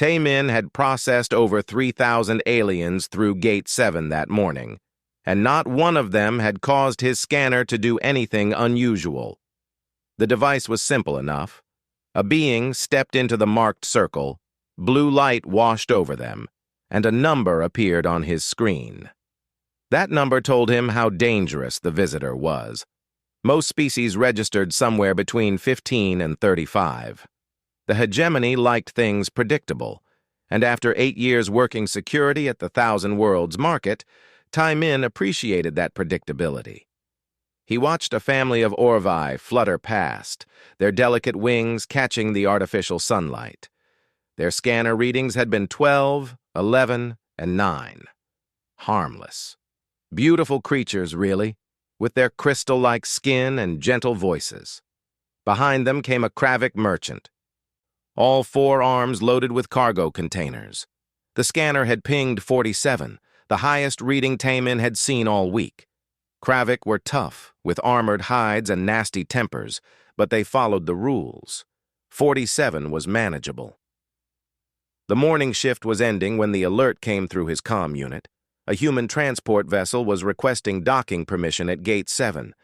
Tae-min had processed over 3,000 aliens through Gate 7 that morning, and not one of them had caused his scanner to do anything unusual. The device was simple enough. A being stepped into the marked circle, blue light washed over them, and a number appeared on his screen. That number told him how dangerous the visitor was. Most species registered somewhere between 15 and 35. The hegemony liked things predictable, and after 8 years working security at the Thousand Worlds market, Tae-min appreciated that predictability. He watched a family of Orvi flutter past, their delicate wings catching the artificial sunlight. Their scanner readings had been 12, 11, and 9. Harmless. Beautiful creatures, really, with their crystal-like skin and gentle voices. Behind them came a Kravik merchant, all 4 arms loaded with cargo containers. The scanner had pinged 47, the highest reading Tae-min had seen all week. Kravik were tough, with armored hides and nasty tempers, but they followed the rules. 47 was manageable. The morning shift was ending when the alert came through his comm unit. A human transport vessel was requesting docking permission at Gate 7.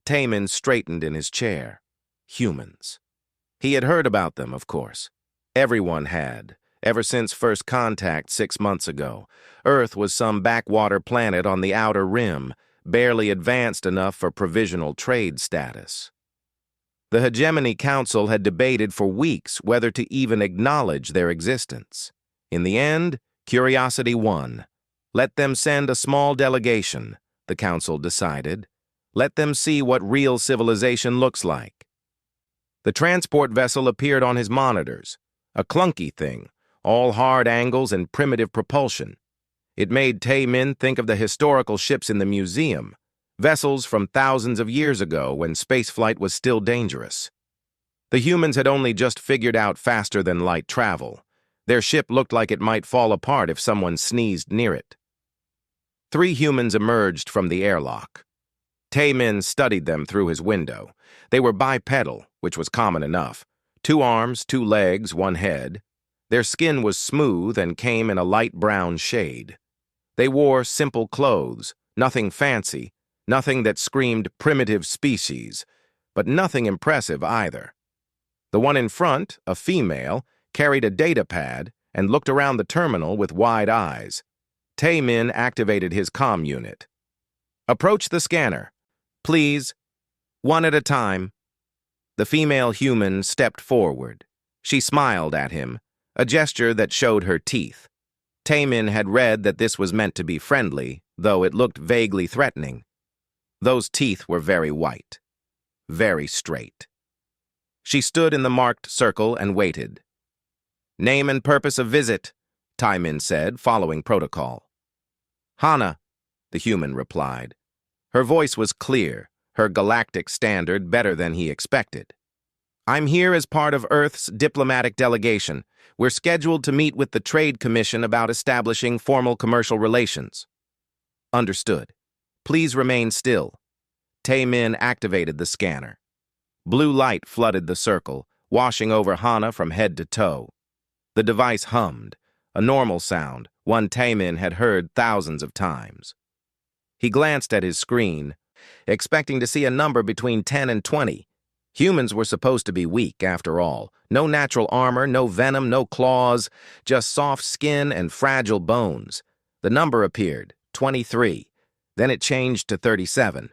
Tae-min straightened in his chair. Humans. He had heard about them, of course. Everyone had, ever since first contact 6 months ago. Earth was some backwater planet on the outer rim, barely advanced enough for provisional trade status. The Hegemony Council had debated for weeks whether to even acknowledge their existence. In the end, curiosity won. Let them send a small delegation, the Council decided. Let them see what real civilization looks like. The transport vessel appeared on his monitors, a clunky thing, all hard angles and primitive propulsion. It made Tae-min think of the historical ships in the museum, vessels from thousands of years ago when spaceflight was still dangerous. The humans had only just figured out faster-than-light travel. Their ship looked like it might fall apart if someone sneezed near it. 3 humans emerged from the airlock. Tae-min studied them through his window. They were bipedal, which was common enough. 2 arms, 2 legs, 1 head. Their skin was smooth and came in a light brown shade. They wore simple clothes, nothing fancy, nothing that screamed primitive species, but nothing impressive either. The one in front, a female, carried a data pad and looked around the terminal with wide eyes. Tae-min activated his comm unit. "Approach the scanner. Please, 1 at a time." The female human stepped forward. She smiled at him, a gesture that showed her teeth. Tae-min had read that this was meant to be friendly, though it looked vaguely threatening. Those teeth were very white, very straight. She stood in the marked circle and waited. "Name and purpose of visit," Tae-min said, following protocol. "Hana," the human replied. Her voice was clear, her galactic standard better than he expected. "I'm here as part of Earth's diplomatic delegation. We're scheduled to meet with the Trade Commission about establishing formal commercial relations." "Understood. Please remain still." Tae-min activated the scanner. Blue light flooded the circle, washing over Hana from head to toe. The device hummed, a normal sound, one Tae-min had heard thousands of times. He glanced at his screen, expecting to see a number between 10 and 20. Humans were supposed to be weak, after all. No natural armor, no venom, no claws, just soft skin and fragile bones. The number appeared, 23. Then it changed to 37.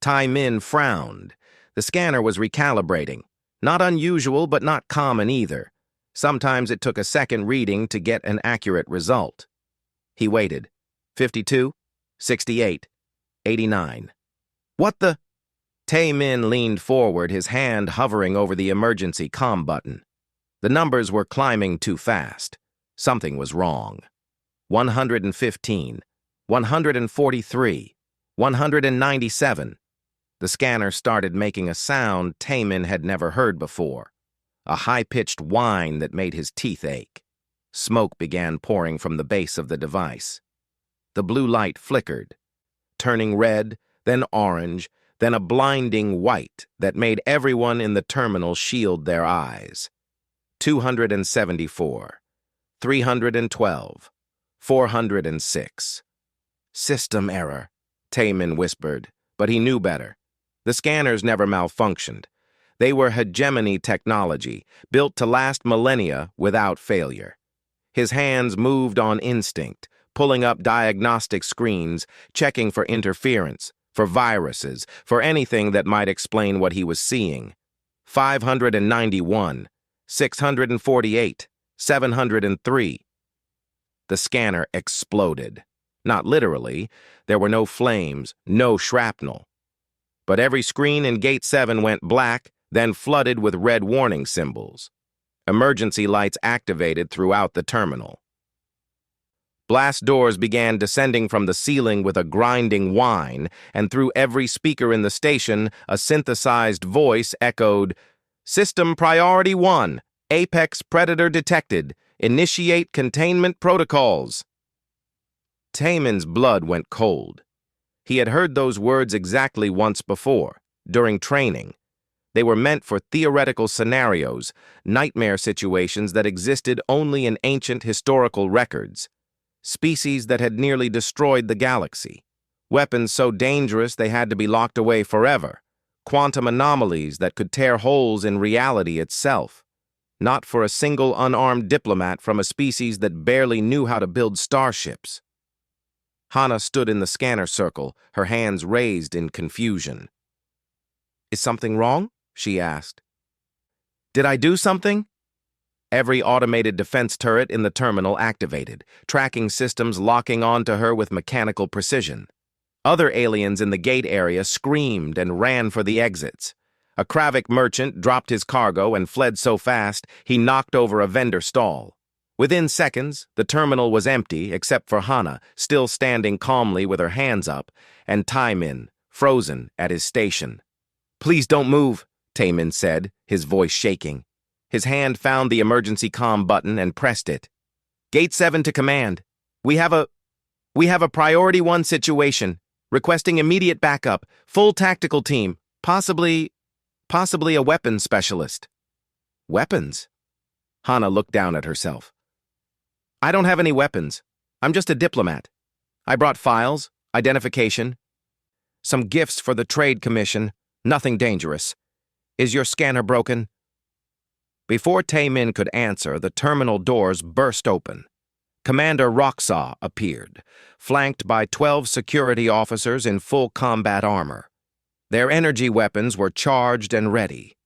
Tae-min frowned. The scanner was recalibrating. Not unusual, but not common either. Sometimes it took a second reading to get an accurate result. He waited. 52, 68, 89. "What the?" Tae-min leaned forward, his hand hovering over the emergency comm button. The numbers were climbing too fast. Something was wrong. 115, 143, 197. The scanner started making a sound Tae-min had never heard before, a high-pitched whine that made his teeth ache. Smoke began pouring from the base of the device. The blue light flickered, turning red, then orange, then a blinding white that made everyone in the terminal shield their eyes. 274. 312. 406. System error, Taemin whispered, but he knew better. The scanners never malfunctioned. They were hegemony technology, built to last millennia without failure. His hands moved on instinct, pulling up diagnostic screens, checking for interference, for viruses, for anything that might explain what he was seeing. 591, 648, 703. The scanner exploded. Not literally. There were no flames, no shrapnel. But every screen in Gate 7 went black, then flooded with red warning symbols. Emergency lights activated throughout the terminal. Blast doors began descending from the ceiling with a grinding whine, and through every speaker in the station, a synthesized voice echoed, "System Priority 1, Apex Predator detected. Initiate containment protocols." Taemin's blood went cold. He had heard those words exactly once before, during training. They were meant for theoretical scenarios, nightmare situations that existed only in ancient historical records. Species that had nearly destroyed the galaxy. Weapons so dangerous they had to be locked away forever. Quantum anomalies that could tear holes in reality itself. Not for a single unarmed diplomat from a species that barely knew how to build starships. Hana stood in the scanner circle, her hands raised in confusion. "Is something wrong?" she asked. "Did I do something?" Every automated defense turret in the terminal activated, tracking systems locking onto her with mechanical precision. Other aliens in the gate area screamed and ran for the exits. A Kravik merchant dropped his cargo and fled so fast he knocked over a vendor stall. Within seconds, the terminal was empty except for Hana, still standing calmly with her hands up, and Taemin, frozen at his station. "Please don't move," Taemin said, his voice shaking. His hand found the emergency comm button and pressed it. "Gate 7 to command. We have a Priority 1 situation. Requesting immediate backup. Full tactical team. Possibly a weapons specialist." "Weapons?" Hana looked down at herself. "I don't have any weapons. I'm just a diplomat. I brought files, identification, some gifts for the Trade Commission, nothing dangerous. Is your scanner broken?" Before Taemin could answer, the terminal doors burst open. Commander Roxaw appeared, flanked by 12 security officers in full combat armor. Their energy weapons were charged and ready.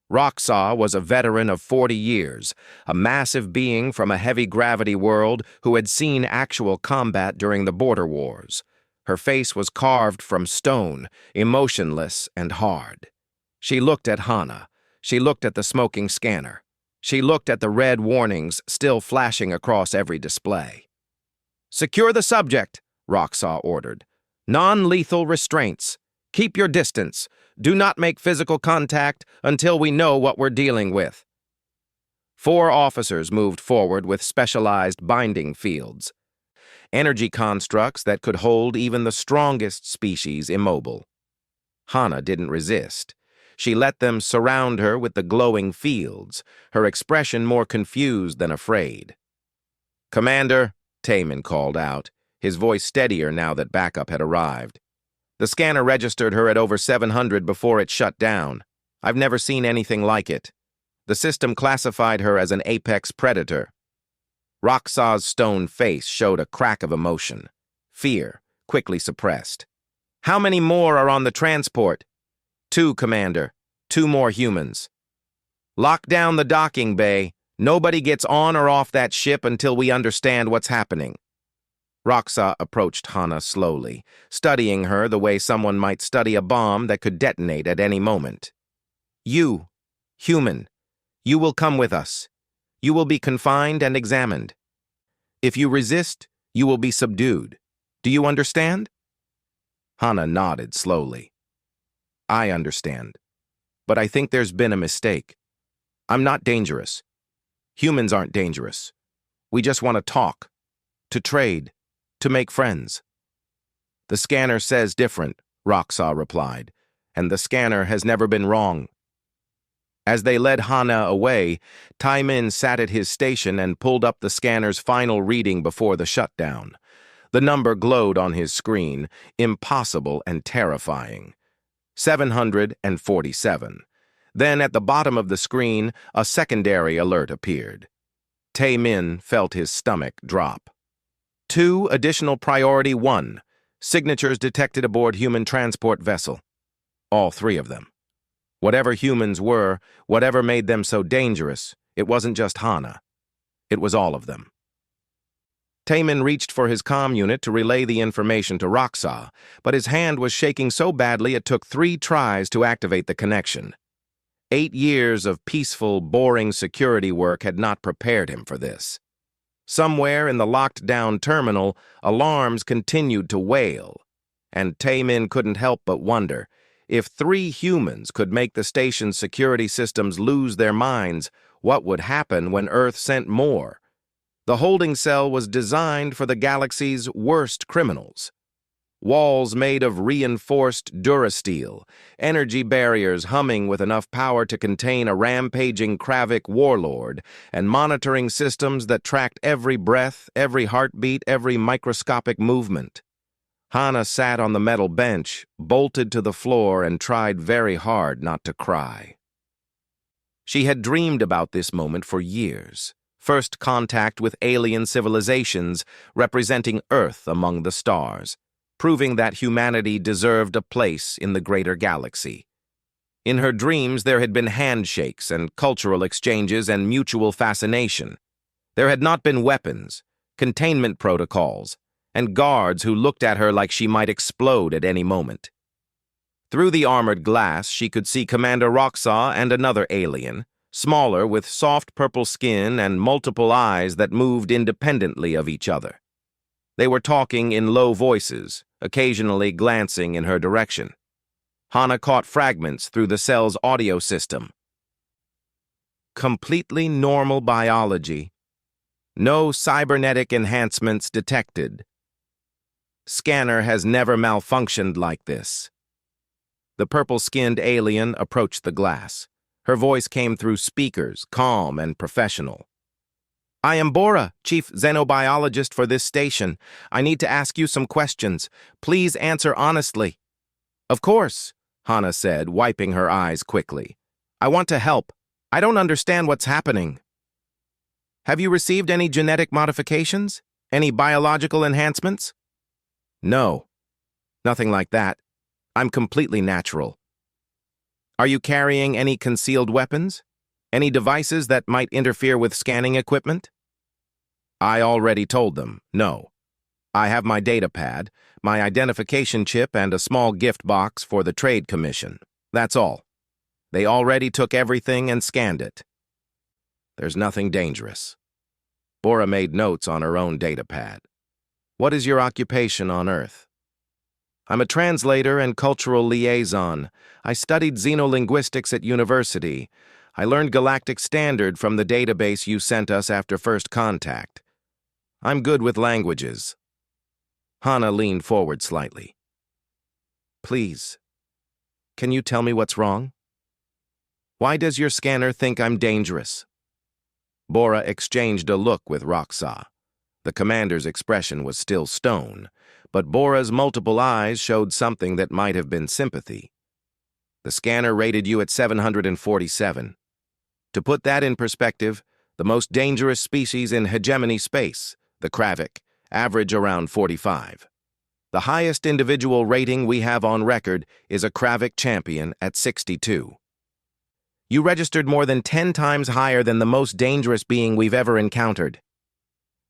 Roxaw was a veteran of 40 years, a massive being from a heavy-gravity world who had seen actual combat during the border wars. Her face was carved from stone, emotionless and hard. She looked at Hana. She looked at the smoking scanner. She looked at the red warnings still flashing across every display. "Secure the subject," Roxaw ordered. "Non-lethal restraints. Keep your distance. Do not make physical contact until we know what we're dealing with." 4 officers moved forward with specialized binding fields. Energy constructs that could hold even the strongest species immobile. Hana didn't resist. She let them surround her with the glowing fields, her expression more confused than afraid. "Commander," Taemin called out, his voice steadier now that backup had arrived. "The scanner registered her at over 700 before it shut down. I've never seen anything like it. The system classified her as an apex predator." Roxaw's stone face showed a crack of emotion. Fear, quickly suppressed. "How many more are on the transport?" "2, Commander. 2 more humans." "Lock down the docking bay. Nobody gets on or off that ship until we understand what's happening." Roxaw approached Hana slowly, studying her the way someone might study a bomb that could detonate at any moment. "You, human, you will come with us. You will be confined and examined. If you resist, you will be subdued. Do you understand?" Hana nodded slowly. "I understand. But I think there's been a mistake. I'm not dangerous. Humans aren't dangerous. We just want to talk, to trade, to make friends." "The scanner says different," Roxaw replied, "and the scanner has never been wrong." As they led Hana away, Tai-min sat at his station and pulled up the scanner's final reading before the shutdown. The number glowed on his screen, impossible and terrifying. 747. Then, at the bottom of the screen, a secondary alert appeared. Tai-min felt his stomach drop. 2 additional priority 1. Signatures detected aboard human transport vessel. All 3 of them. Whatever humans were, whatever made them so dangerous, it wasn't just Hana. It was all of them. Tai-min reached for his comm unit to relay the information to Roxas, but his hand was shaking so badly it took 3 tries to activate the connection. 8 years of peaceful, boring security work had not prepared him for this. Somewhere in the locked-down terminal, alarms continued to wail, and Tai-min couldn't help but wonder, if 3 humans could make the station's security systems lose their minds, what would happen when Earth sent more? The holding cell was designed for the galaxy's worst criminals. Walls made of reinforced durasteel, energy barriers humming with enough power to contain a rampaging Kravik warlord, and monitoring systems that tracked every breath, every heartbeat, every microscopic movement. Hana sat on the metal bench, bolted to the floor, and tried very hard not to cry. She had dreamed about this moment for years. First contact with alien civilizations representing Earth among the stars, proving that humanity deserved a place in the greater galaxy. In her dreams, there had been handshakes and cultural exchanges and mutual fascination. There had not been weapons, containment protocols, and guards who looked at her like she might explode at any moment. Through the armored glass, she could see Commander Roxas and another alien, smaller with soft purple skin and multiple eyes that moved independently of each other. They were talking in low voices, occasionally glancing in her direction. Hana caught fragments through the cell's audio system. Completely normal biology. No cybernetic enhancements detected. Scanner has never malfunctioned like this. The purple-skinned alien approached the glass. Her voice came through speakers, calm and professional. "I am Bora, chief xenobiologist for this station. I need to ask you some questions. Please answer honestly." "Of course," Hana said, wiping her eyes quickly. "I want to help. I don't understand what's happening." "Have you received any genetic modifications? Any biological enhancements?" "No. Nothing like that. I'm completely natural." "Are you carrying any concealed weapons? Any devices that might interfere with scanning equipment?" I already told them, no. I have my data pad, my identification chip, and a small gift box for the Trade Commission. That's all. They already took everything and scanned it. There's nothing dangerous. Bora made notes on her own data pad. "What is your occupation on Earth?" "I'm a translator and cultural liaison. I studied xenolinguistics at university. I learned Galactic Standard from the database you sent us after first contact. I'm good with languages." Hana leaned forward slightly. "Please, can you tell me what's wrong? Why does your scanner think I'm dangerous?" Bora exchanged a look with Roxas. The commander's expression was still stone, but Bora's multiple eyes showed something that might have been sympathy. "The scanner rated you at 747. To put that in perspective, the most dangerous species in hegemony space, the Kravik, average around 45. The highest individual rating we have on record is a Kravik champion at 62. You registered more than 10 times higher than the most dangerous being we've ever encountered."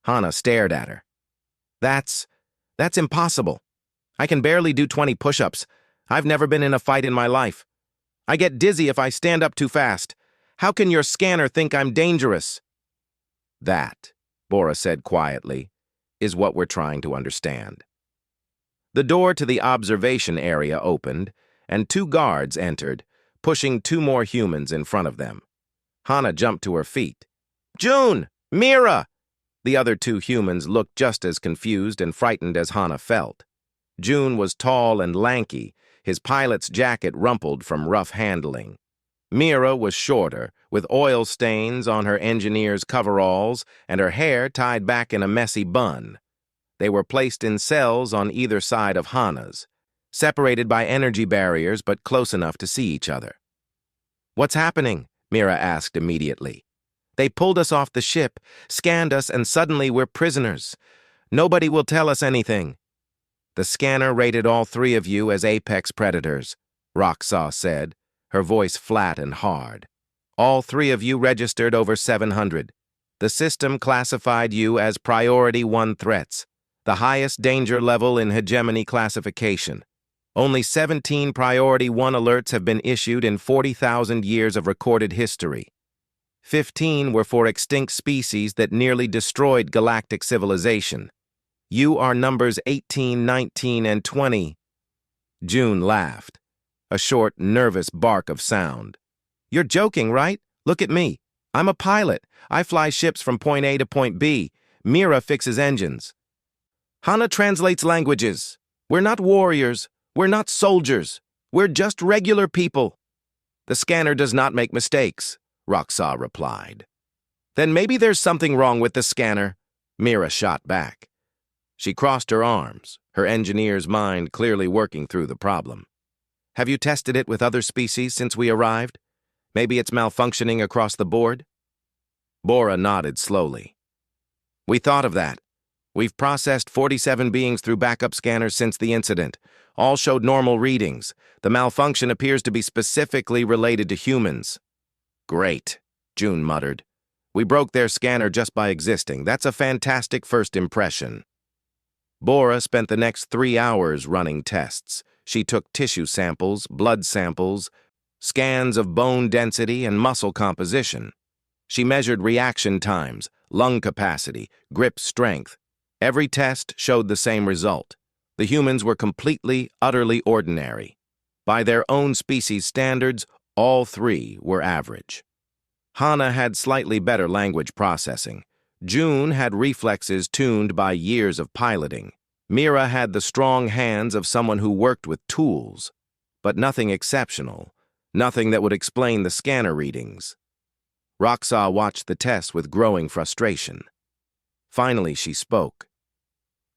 Hana stared at her. That's impossible. I can barely do 20 push-ups. I've never been in a fight in my life. I get dizzy if I stand up too fast. How can your scanner think I'm dangerous?" "That," Bora said quietly, "is what we're trying to understand." The door to the observation area opened, and 2 guards entered, pushing 2 more humans in front of them. Hana jumped to her feet. "June! Mira!" The other 2 humans looked just as confused and frightened as Hana felt. June was tall and lanky, his pilot's jacket rumpled from rough handling. Mira was shorter, with oil stains on her engineer's coveralls and her hair tied back in a messy bun. They were placed in cells on either side of Hana's, separated by energy barriers but close enough to see each other. "What's happening?" Mira asked immediately. "They pulled us off the ship, scanned us, and suddenly we're prisoners. Nobody will tell us anything." "The scanner rated all three of you as apex predators," Roxaw said, her voice flat and hard. "All three of you registered over 700. The system classified you as Priority 1 threats, the highest danger level in hegemony classification. Only 17 Priority 1 alerts have been issued in 40,000 years of recorded history. 15 were for extinct species that nearly destroyed galactic civilization. You are numbers 18, 19, and 20. June laughed, a short, nervous bark of sound. "You're joking, right? Look at me. I'm a pilot. I fly ships from point A to point B. Mira fixes engines. Hana translates languages. We're not warriors. We're not soldiers. We're just regular people." "The scanner does not make mistakes," Roxaw replied. "Then maybe there's something wrong with the scanner," Mira shot back. She crossed her arms, her engineer's mind clearly working through the problem. "Have you tested it with other species since we arrived? Maybe it's malfunctioning across the board?" Bora nodded slowly. "We thought of that. We've processed 47 beings through backup scanners since the incident. All showed normal readings. The malfunction appears to be specifically related to humans." "Great," June muttered. "We broke their scanner just by existing. That's a fantastic first impression." Bora spent the next 3 hours running tests. She took tissue samples, blood samples, scans of bone density and muscle composition. She measured reaction times, lung capacity, grip strength. Every test showed the same result. The humans were completely, utterly ordinary. By their own species standards, all three were average. Hana had slightly better language processing. June had reflexes tuned by years of piloting. Mira had the strong hands of someone who worked with tools, but nothing exceptional, nothing that would explain the scanner readings. Roxaw watched the tests with growing frustration. Finally, she spoke.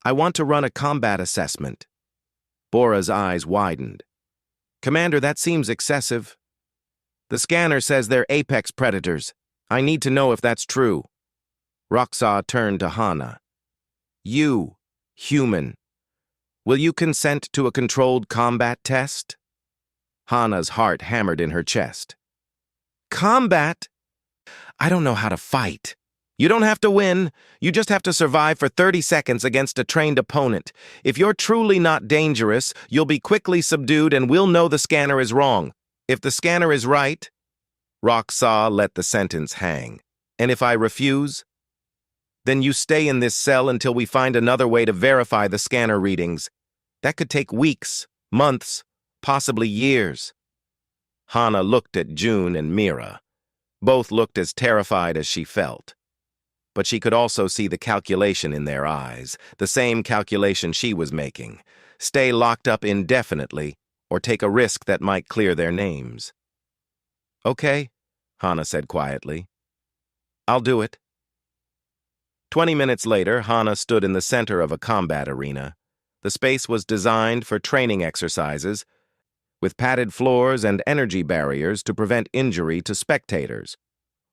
"I want to run a combat assessment." Bora's eyes widened. "Commander, that seems excessive." "The scanner says they're apex predators. I need to know if that's true." Roxaw turned to Hana. "You, human, will you consent to a controlled combat test?" Hana's heart hammered in her chest. "Combat? I don't know how to fight." "You don't have to win. You just have to survive for 30 seconds against a trained opponent. If you're truly not dangerous, you'll be quickly subdued and we'll know the scanner is wrong. If the scanner is right..." Roxaw let the sentence hang. "And if I refuse?" "Then you stay in this cell until we find another way to verify the scanner readings. That could take weeks, months, possibly years." Hana looked at June and Mira. Both looked as terrified as she felt. But she could also see the calculation in their eyes, the same calculation she was making. Stay locked up indefinitely, or take a risk that might clear their names. "Okay," Hana said quietly. "I'll do it." 20 minutes later, Hana stood in the center of a combat arena. The space was designed for training exercises, with padded floors and energy barriers to prevent injury to spectators.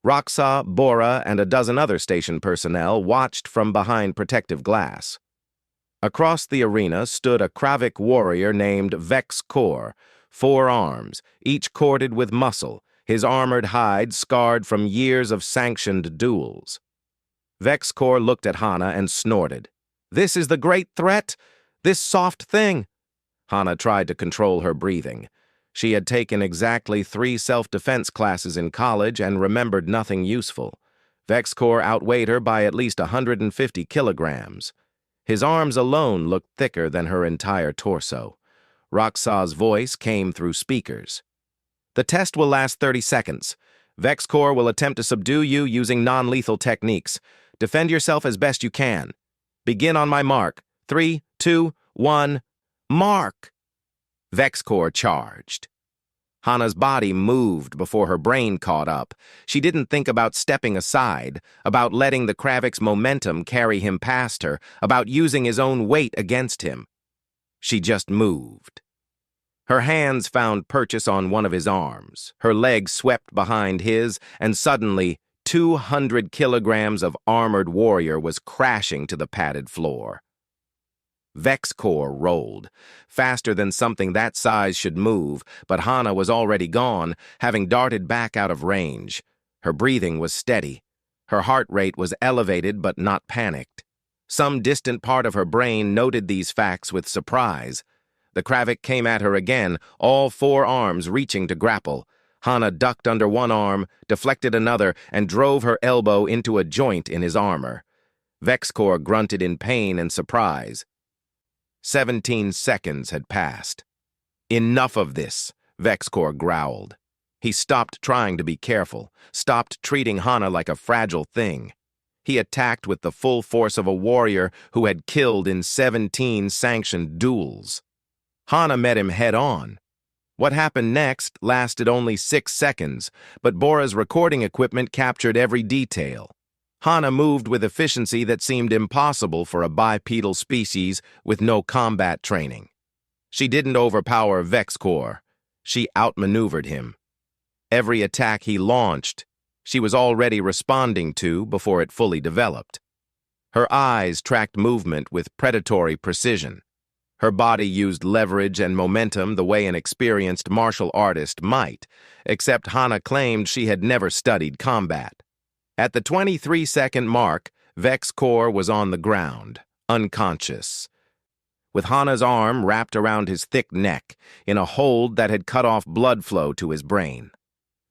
Roxaw, Bora, and a dozen other station personnel watched from behind protective glass. Across the arena stood a Kravik warrior named Vex Kor, 4 arms, each corded with muscle, his armored hide scarred from years of sanctioned duels. Vex Kor looked at Hana and snorted. "This is the great threat? This soft thing?" Hana tried to control her breathing. She had taken exactly 3 self-defense classes in college and remembered nothing useful. Vex Kor outweighed her by at least 150 kilograms. His arms alone looked thicker than her entire torso. Roxaw's voice came through speakers. "The test will last 30 seconds. Vex Kor will attempt to subdue you using non-lethal techniques. Defend yourself as best you can. Begin on my mark. 3, 2, 1, mark!" Vex Kor charged. Hana's body moved before her brain caught up. She didn't think about stepping aside, about letting the Kravik's momentum carry him past her, about using his own weight against him. She just moved. Her hands found purchase on one of his arms. Her legs swept behind his, and suddenly, 200 kilograms of armored warrior was crashing to the padded floor. Vex core rolled, faster than something that size should move, but Hana was already gone, having darted back out of range. Her breathing was steady. Her heart rate was elevated but not panicked. Some distant part of her brain noted these facts with surprise. The Kravik came at her again, all four arms reaching to grapple. Hana ducked under one arm, deflected another, and drove her elbow into a joint in his armor. Vexcore grunted in pain and surprise. 17 seconds had passed. Enough of this, Vexcore growled. He stopped trying to be careful, stopped treating Hana like a fragile thing. He attacked with the full force of a warrior who had killed in 17 sanctioned duels. Hana met him head-on. What happened next lasted only 6 seconds, but Bora's recording equipment captured every detail. Hana moved with efficiency that seemed impossible for a bipedal species with no combat training. She didn't overpower Vexcore. She outmaneuvered him. Every attack he launched, she was already responding to before it fully developed. Her eyes tracked movement with predatory precision. Her body used leverage and momentum the way an experienced martial artist might, except Hana claimed she had never studied combat. At the 23-second mark, Vexcore was on the ground, unconscious, with Hana's arm wrapped around his thick neck in a hold that had cut off blood flow to his brain.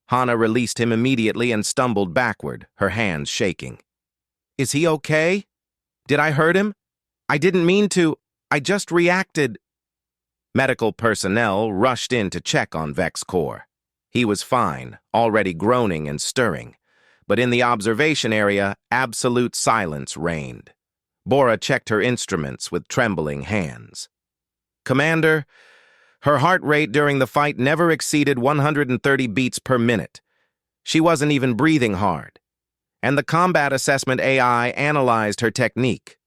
Hana released him immediately and stumbled backward, her hands shaking. "Is he okay? Did I hurt him? I didn't mean to. I just reacted." Medical personnel rushed in to check on Vexcore. He was fine, already groaning and stirring. But in the observation area, absolute silence reigned. Bora checked her instruments with trembling hands. "Commander, her heart rate during the fight never exceeded 130 beats per minute. She wasn't even breathing hard. And the combat assessment AI analyzed her technique.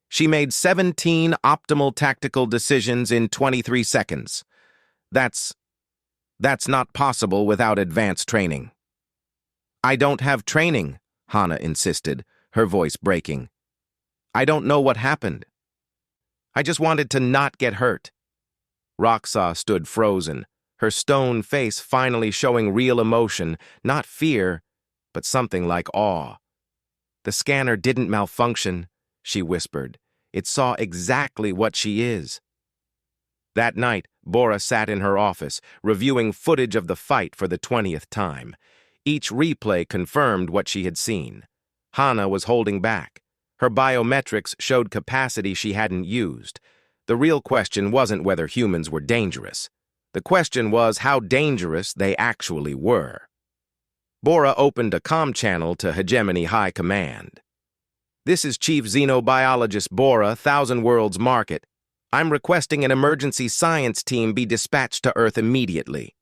She made 17 optimal tactical decisions in 23 seconds. That's not possible without advanced training." "I don't have training," Hana insisted, her voice breaking. "I don't know what happened. I just wanted to not get hurt." Roxas stood frozen, her stone face finally showing real emotion, not fear, but something like awe. "The scanner didn't malfunction," she whispered. "It saw exactly what she is." That night, Bora sat in her office, reviewing footage of the fight for the 20th time. Each replay confirmed what she had seen. Hana was holding back. Her biometrics showed capacity she hadn't used. The real question wasn't whether humans were dangerous. The question was how dangerous they actually were. Bora opened a comm channel to Hegemony High Command. "This is Chief Xenobiologist Bora, Thousand Worlds Market. I'm requesting an emergency science team be dispatched to Earth immediately.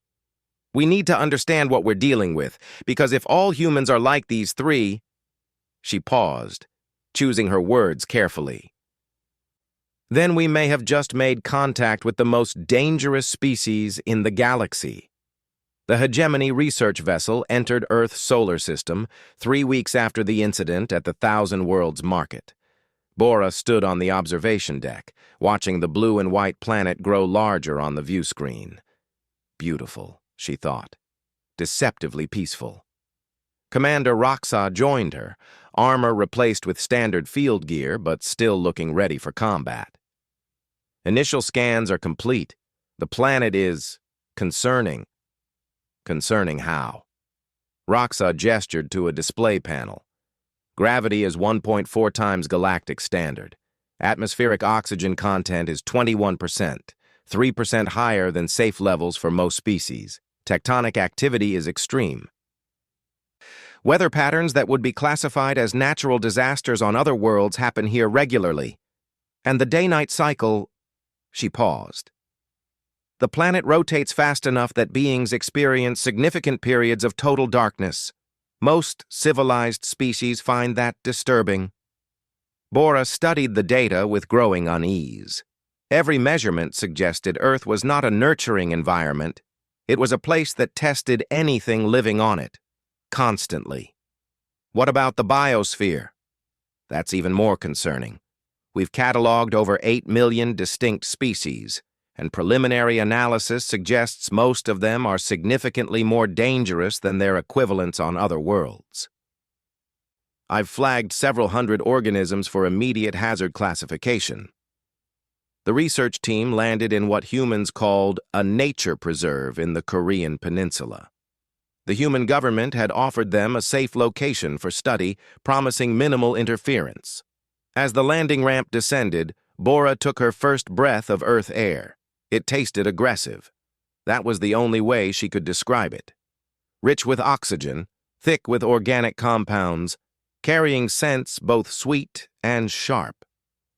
We need to understand what we're dealing with, because if all humans are like these three—" She paused, choosing her words carefully. "Then we may have just made contact with the most dangerous species in the galaxy." The Hegemony research vessel entered Earth's solar system 3 weeks after the incident at the Thousand Worlds Market. Bora stood on the observation deck, watching the blue and white planet grow larger on the view screen. Beautiful, she thought. Deceptively peaceful. Commander Roxa joined her, armor replaced with standard field gear, but still looking ready for combat. "Initial scans are complete. The planet is concerning." "Concerning how?" Roxa gestured to a display panel. "Gravity is 1.4 times galactic standard. Atmospheric oxygen content is 21%, 3% higher than safe levels for most species. Tectonic activity is extreme. Weather patterns that would be classified as natural disasters on other worlds happen here regularly. And the day-night cycle—" She paused. The planet rotates fast enough that beings experience significant periods of total darkness. Most civilized species find that disturbing. Bora studied the data with growing unease. Every measurement suggested Earth was not a nurturing environment. It was a place that tested anything living on it, constantly. What about the biosphere? That's even more concerning. We've cataloged over 8 million distinct species, and preliminary analysis suggests most of them are significantly more dangerous than their equivalents on other worlds. I've flagged several hundred organisms for immediate hazard classification. The research team landed in what humans called a nature preserve in the Korean peninsula. The human government had offered them a safe location for study, promising minimal interference. As the landing ramp descended, Bora took her first breath of Earth air. It tasted aggressive. That was the only way she could describe it. Rich with oxygen, thick with organic compounds, carrying scents both sweet and sharp.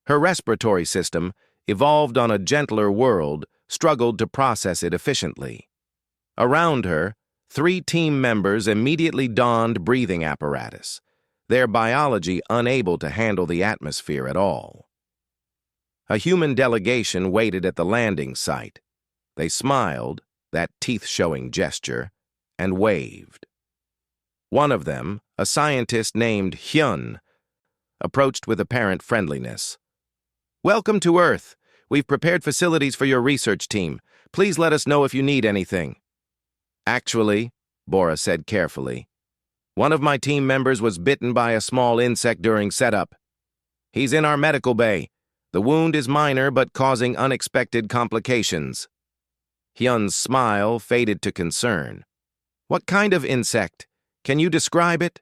Her respiratory system, evolved on a gentler world, struggled to process it efficiently. Around her, 3 team members immediately donned breathing apparatus, their biology unable to handle the atmosphere at all. A human delegation waited at the landing site. They smiled, that teeth-showing gesture, and waved. One of them, a scientist named Hyun, approached with apparent friendliness. "Welcome to Earth. We've prepared facilities for your research team. Please let us know if you need anything." "Actually," Bora said carefully, "one of my team members was bitten by a small insect during setup. He's in our medical bay. The wound is minor but causing unexpected complications." Hyun's smile faded to concern. "What kind of insect? Can you describe it?"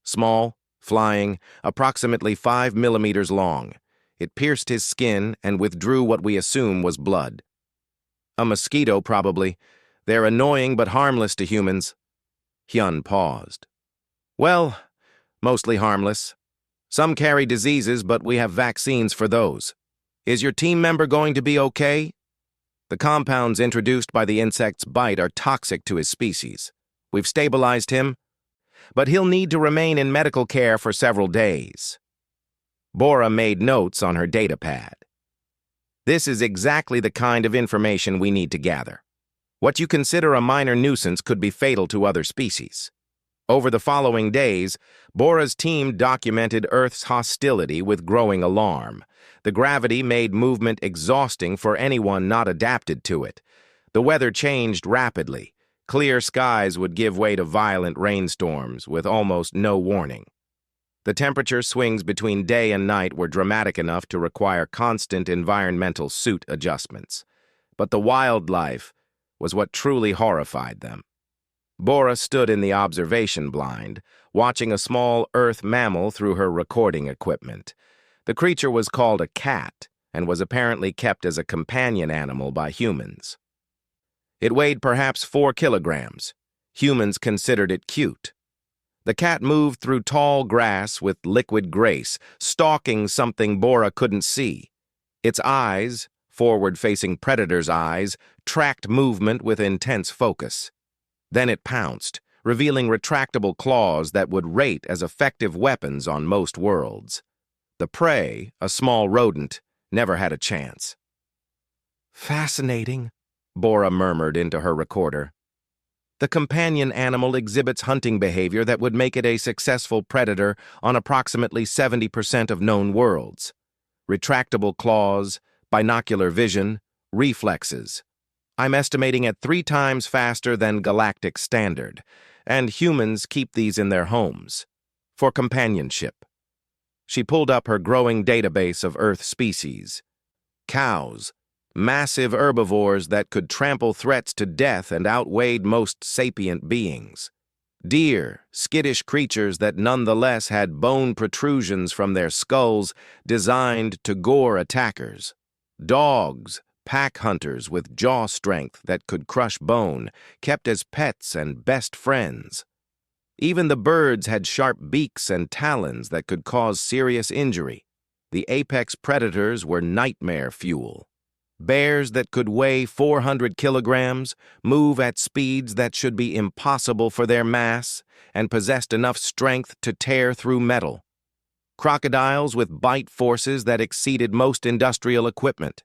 "Small, flying, approximately 5 millimeters long. It pierced his skin and withdrew what we assume was blood." "A mosquito, probably. They're annoying but harmless to humans." Hyun paused. "Well, mostly harmless. Some carry diseases, but we have vaccines for those. Is your team member going to be okay? The compounds introduced by the insect's bite are toxic to his species. We've stabilized him, but he'll need to remain in medical care for several days." Bora made notes on her datapad. "This is exactly the kind of information we need to gather. What you consider a minor nuisance could be fatal to other species." Over the following days, Bora's team documented Earth's hostility with growing alarm. The gravity made movement exhausting for anyone not adapted to it. The weather changed rapidly. Clear skies would give way to violent rainstorms with almost no warning. The temperature swings between day and night were dramatic enough to require constant environmental suit adjustments. But the wildlife was what truly horrified them. Bora stood in the observation blind, watching a small Earth mammal through her recording equipment. The creature was called a cat and was apparently kept as a companion animal by humans. It weighed perhaps 4 kilograms. Humans considered it cute. The cat moved through tall grass with liquid grace, stalking something Bora couldn't see. Its eyes, forward-facing predator's eyes, tracked movement with intense focus. Then it pounced, revealing retractable claws that would rate as effective weapons on most worlds. The prey, a small rodent, never had a chance. "Fascinating," Bora murmured into her recorder. "The companion animal exhibits hunting behavior that would make it a successful predator on approximately 70% of known worlds. Retractable claws, binocular vision, reflexes. I'm estimating at 3 times faster than galactic standard, and humans keep these in their homes, for companionship." She pulled up her growing database of Earth species. Cows, massive herbivores that could trample threats to death and outweighed most sapient beings. Deer, skittish creatures that nonetheless had bone protrusions from their skulls designed to gore attackers. Dogs, pack hunters with jaw strength that could crush bone, kept as pets and best friends. Even the birds had sharp beaks and talons that could cause serious injury. The apex predators were nightmare fuel. Bears that could weigh 400 kilograms, move at speeds that should be impossible for their mass, and possessed enough strength to tear through metal. Crocodiles with bite forces that exceeded most industrial equipment.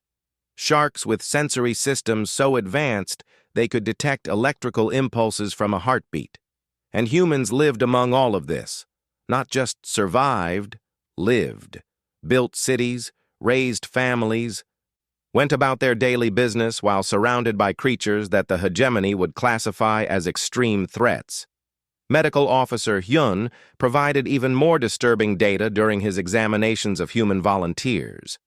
Sharks with sensory systems so advanced they could detect electrical impulses from a heartbeat. And humans lived among all of this. Not just survived, lived. Built cities, raised families, went about their daily business while surrounded by creatures that the hegemony would classify as extreme threats. Medical Officer Hyun provided even more disturbing data during his examinations of human volunteers.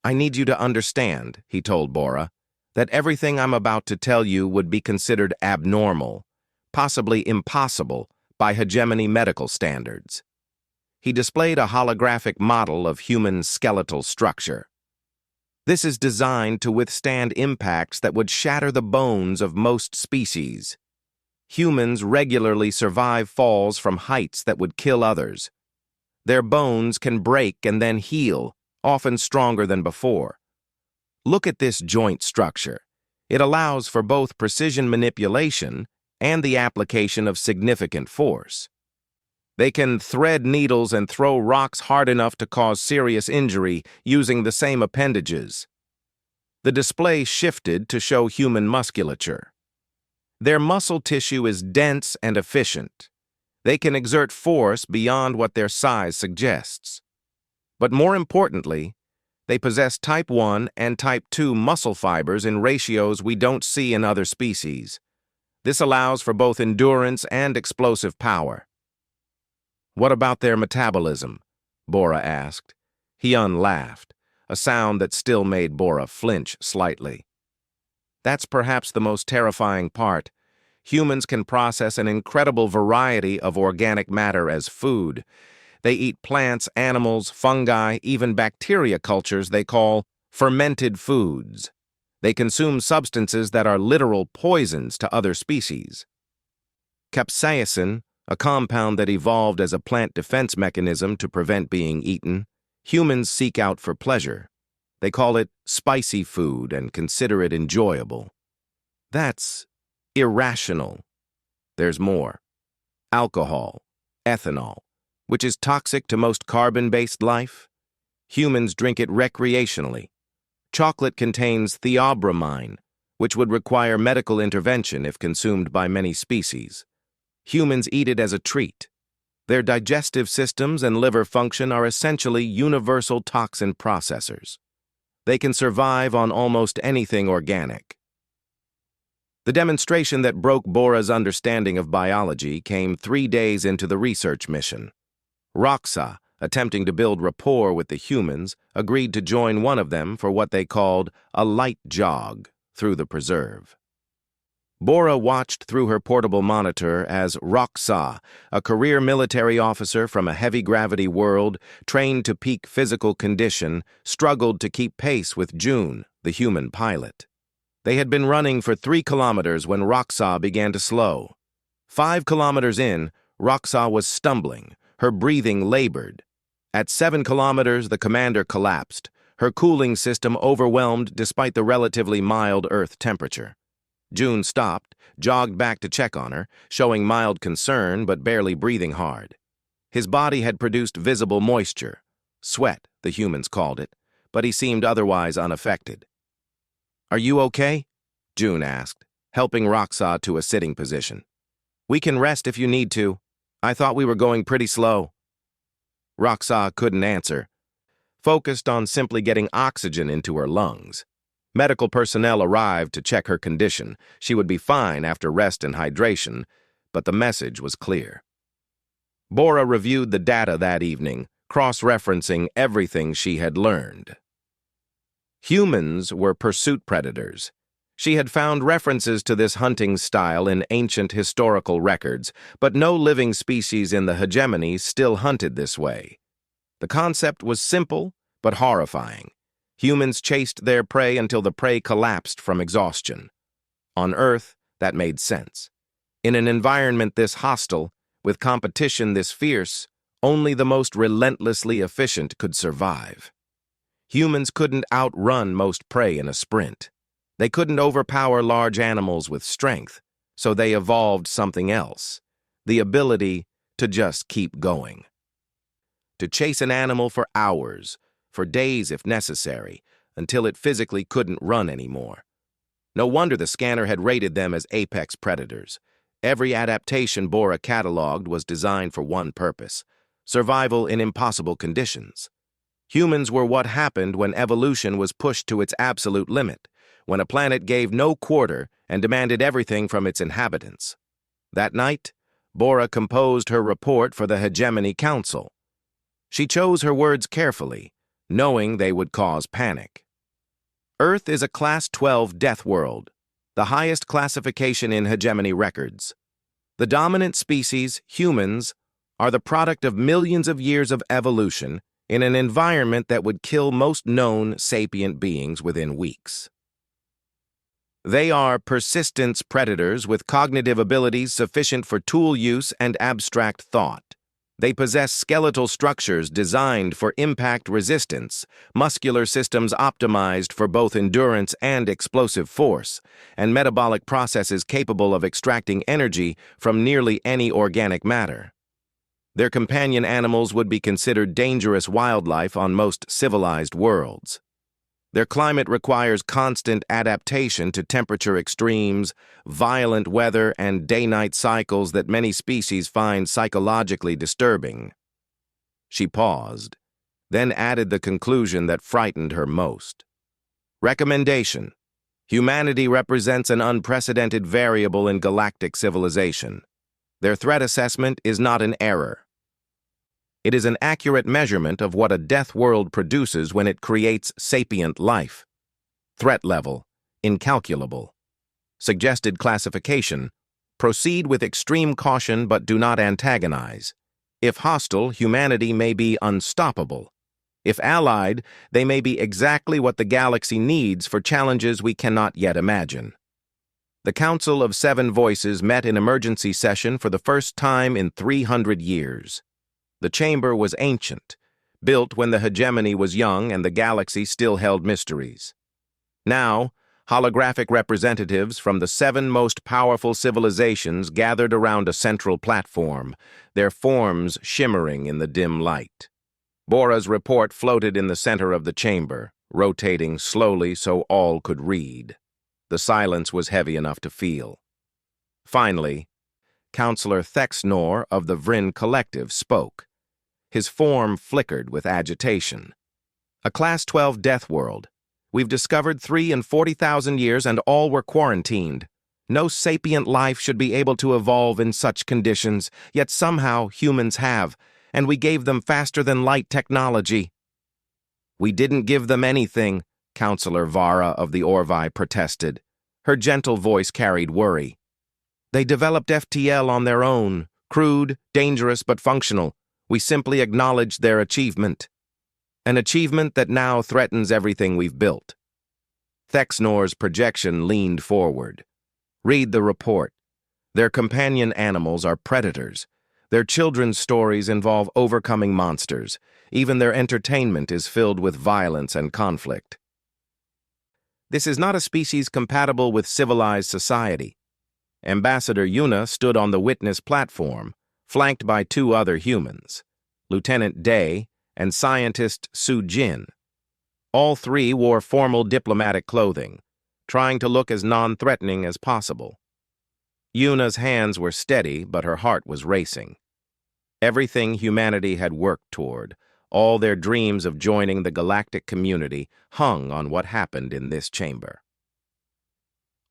"I need you to understand," he told Bora, "that everything I'm about to tell you would be considered abnormal, possibly impossible, by hegemony medical standards." He displayed a holographic model of human skeletal structure. "This is designed to withstand impacts that would shatter the bones of most species. Humans regularly survive falls from heights that would kill others. Their bones can break and then heal, often stronger than before. Look at this joint structure. It allows for both precision manipulation and the application of significant force. They can thread needles and throw rocks hard enough to cause serious injury using the same appendages." The display shifted to show human musculature. "Their muscle tissue is dense and efficient. They can exert force beyond what their size suggests. But more importantly, they possess type 1 and type 2 muscle fibers in ratios we don't see in other species. This allows for both endurance and explosive power." "What about their metabolism?" Bora asked. Hyun laughed, a sound that still made Bora flinch slightly. "That's perhaps the most terrifying part. Humans can process an incredible variety of organic matter as food. They eat plants, animals, fungi, even bacteria cultures they call fermented foods. They consume substances that are literal poisons to other species. Capsaicin, a compound that evolved as a plant defense mechanism to prevent being eaten, humans seek out for pleasure. They call it spicy food and consider it enjoyable. That's irrational. There's more. Alcohol, ethanol, which is toxic to most carbon-based life. Humans drink it recreationally. Chocolate contains theobromine, which would require medical intervention if consumed by many species. Humans eat it as a treat. Their digestive systems and liver function are essentially universal toxin processors. They can survive on almost anything organic. The demonstration that broke Bora's understanding of biology came 3 days into the research mission. Roxa, attempting to build rapport with the humans, agreed to join one of them for what they called a light jog through the preserve. Bora watched through her portable monitor as Roxa, a career military officer from a heavy-gravity world trained to peak physical condition, struggled to keep pace with June, the human pilot. They had been running for 3 kilometers when Roxa began to slow. 5 kilometers in, Roxa was stumbling, her breathing labored. At 7 kilometers, the commander collapsed, her cooling system overwhelmed despite the relatively mild Earth temperature. June stopped, jogged back to check on her, showing mild concern but barely breathing hard. His body had produced visible moisture. Sweat, the humans called it, but he seemed otherwise unaffected. "Are you okay?" June asked, helping Roxa to a sitting position. "We can rest if you need to. I thought we were going pretty slow." Roxa couldn't answer, focused on simply getting oxygen into her lungs. Medical personnel arrived to check her condition. She would be fine after rest and hydration, but the message was clear. Bora reviewed the data that evening, cross-referencing everything she had learned. Humans were pursuit predators. She had found references to this hunting style in ancient historical records, but no living species in the hegemony still hunted this way. The concept was simple, but horrifying. Humans chased their prey until the prey collapsed from exhaustion. On Earth, that made sense. In an environment this hostile, with competition this fierce, only the most relentlessly efficient could survive. Humans couldn't outrun most prey in a sprint. They couldn't overpower large animals with strength, so they evolved something else, the ability to just keep going. To chase an animal for hours, for days if necessary, until it physically couldn't run anymore. No wonder the scanner had rated them as apex predators. Every adaptation Bora cataloged was designed for one purpose: survival in impossible conditions. Humans were what happened when evolution was pushed to its absolute limit, when a planet gave no quarter and demanded everything from its inhabitants. That night, Bora composed her report for the Hegemony Council. She chose her words carefully, knowing they would cause panic. Earth is a Class 12 death world, the highest classification in hegemony records. The dominant species, humans, are the product of millions of years of evolution in an environment that would kill most known sapient beings within weeks. They are persistence predators with cognitive abilities sufficient for tool use and abstract thought. They possess skeletal structures designed for impact resistance, muscular systems optimized for both endurance and explosive force, and metabolic processes capable of extracting energy from nearly any organic matter. Their companion animals would be considered dangerous wildlife on most civilized worlds. Their climate requires constant adaptation to temperature extremes, violent weather, and day-night cycles that many species find psychologically disturbing. She paused, then added the conclusion that frightened her most. Recommendation: humanity represents an unprecedented variable in galactic civilization. Their threat assessment is not an error. It is an accurate measurement of what a death world produces when it creates sapient life. Threat level: incalculable. Suggested classification: proceed with extreme caution but do not antagonize. If hostile, humanity may be unstoppable. If allied, they may be exactly what the galaxy needs for challenges we cannot yet imagine. The Council of Seven Voices met in emergency session for the first time in 300 years. The chamber was ancient, built when the hegemony was young and the galaxy still held mysteries. Now, holographic representatives from the 7 most powerful civilizations gathered around a central platform, their forms shimmering in the dim light. Bora's report floated in the center of the chamber, rotating slowly so all could read. The silence was heavy enough to feel. Finally, Counselor Thexnor of the Vryn Collective spoke. His form flickered with agitation. A Class 12 death world. We've discovered 3 in 40,000 years and all were quarantined. No sapient life should be able to evolve in such conditions, yet somehow humans have, and we gave them faster-than-light technology. We didn't give them anything, Counselor Vara of the Orvi protested. Her gentle voice carried worry. They developed FTL on their own, crude, dangerous, but functional. We simply acknowledged their achievement. An achievement that now threatens everything we've built. Thexnor's projection leaned forward. Read the report. Their companion animals are predators. Their children's stories involve overcoming monsters. Even their entertainment is filled with violence and conflict. This is not a species compatible with civilized society. Ambassador Yuna stood on the witness platform, flanked by 2 other humans, Lieutenant Day and Scientist Su Jin. All 3 wore formal diplomatic clothing, trying to look as non-threatening as possible. Yuna's hands were steady, but her heart was racing. Everything humanity had worked toward, all their dreams of joining the galactic community, hung on what happened in this chamber.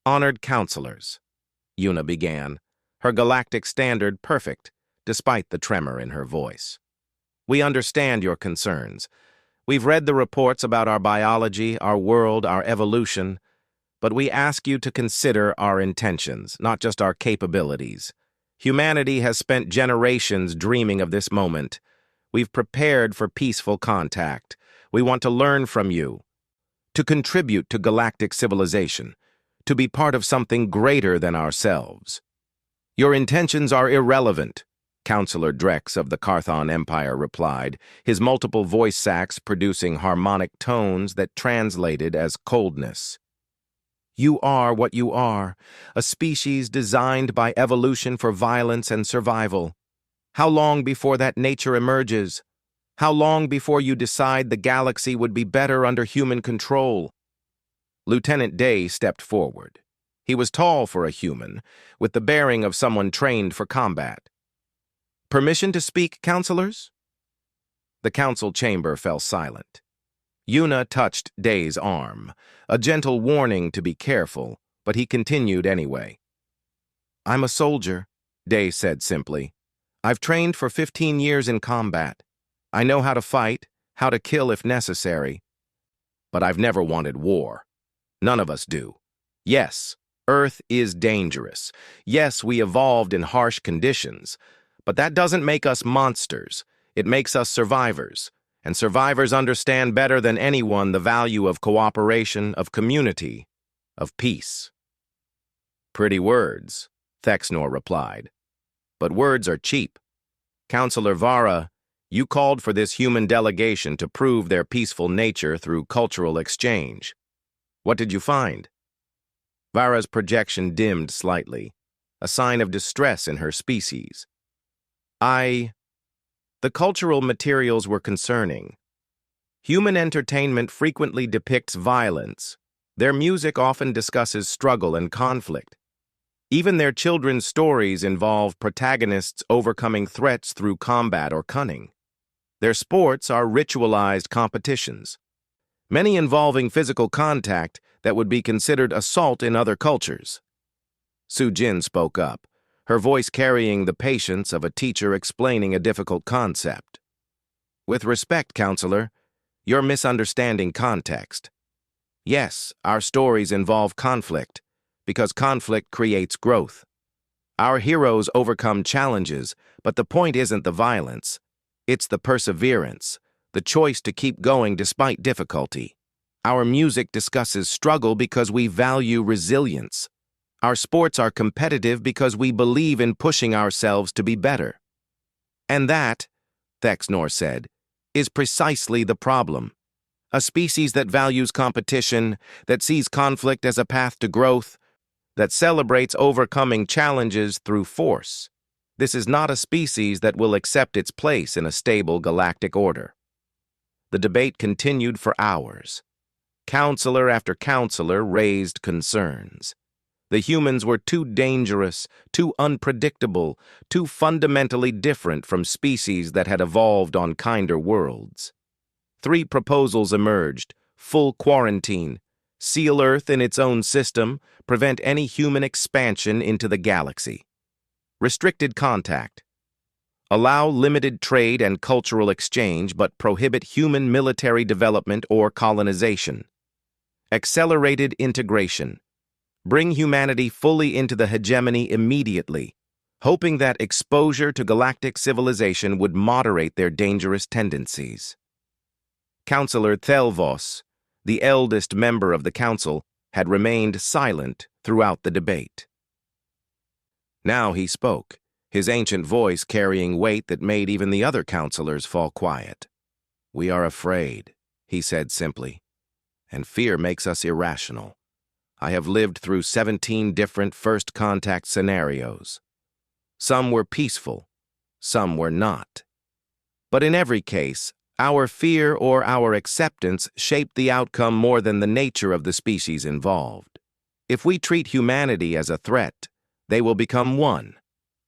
Honored counselors, Yuna began, her galactic standard perfect, despite the tremor in her voice. We understand your concerns. We've read the reports about our biology, our world, our evolution, but we ask you to consider our intentions, not just our capabilities. Humanity has spent generations dreaming of this moment. We've prepared for peaceful contact. We want to learn from you, to contribute to galactic civilization, to be part of something greater than ourselves. Your intentions are irrelevant, Counselor Drex of the Carthon Empire replied, his multiple voice sacs producing harmonic tones that translated as coldness. You are what you are, a species designed by evolution for violence and survival. How long before that nature emerges? How long before you decide the galaxy would be better under human control? Lieutenant Day stepped forward. He was tall for a human, with the bearing of someone trained for combat. Permission to speak, counselors? The council chamber fell silent. Yuna touched Day's arm, a gentle warning to be careful, but he continued anyway. I'm a soldier, Day said simply. I've trained for 15 years in combat. I know how to fight, how to kill if necessary. But I've never wanted war. None of us do. Yes, Earth is dangerous. Yes, we evolved in harsh conditions. But that doesn't make us monsters. It makes us survivors. And survivors understand better than anyone the value of cooperation, of community, of peace. Pretty words, Thexnor replied. But words are cheap. Counselor Vara, you called for this human delegation to prove their peaceful nature through cultural exchange. What did you find? Vara's projection dimmed slightly, a sign of distress in her species. The cultural materials were concerning. Human entertainment frequently depicts violence. Their music often discusses struggle and conflict. Even their children's stories involve protagonists overcoming threats through combat or cunning. Their sports are ritualized competitions, many involving physical contact that would be considered assault in other cultures. Su Jin spoke up, her voice carrying the patience of a teacher explaining a difficult concept. With respect, counselor, you're misunderstanding context. Yes, our stories involve conflict, because conflict creates growth. Our heroes overcome challenges, but the point isn't the violence. It's the perseverance, the choice to keep going despite difficulty. Our music discusses struggle because we value resilience. Our sports are competitive because we believe in pushing ourselves to be better. And that, Thexnor said, is precisely the problem. A species that values competition, that sees conflict as a path to growth, that celebrates overcoming challenges through force. This is not a species that will accept its place in a stable galactic order. The debate continued for hours. Counselor after counselor raised concerns. The humans were too dangerous, too unpredictable, too fundamentally different from species that had evolved on kinder worlds. 3 proposals emerged: full quarantine, seal Earth in its own system, prevent any human expansion into the galaxy. Restricted contact. Allow limited trade and cultural exchange but prohibit human military development or colonization. Accelerated integration. Bring humanity fully into the hegemony immediately, hoping that exposure to galactic civilization would moderate their dangerous tendencies. Counselor Thelvos, the eldest member of the council, had remained silent throughout the debate. Now he spoke, his ancient voice carrying weight that made even the other counselors fall quiet. We are afraid, he said simply, and fear makes us irrational. I have lived through 17 different first contact scenarios. Some were peaceful, some were not. But in every case, our fear or our acceptance shaped the outcome more than the nature of the species involved. If we treat humanity as a threat, they will become one.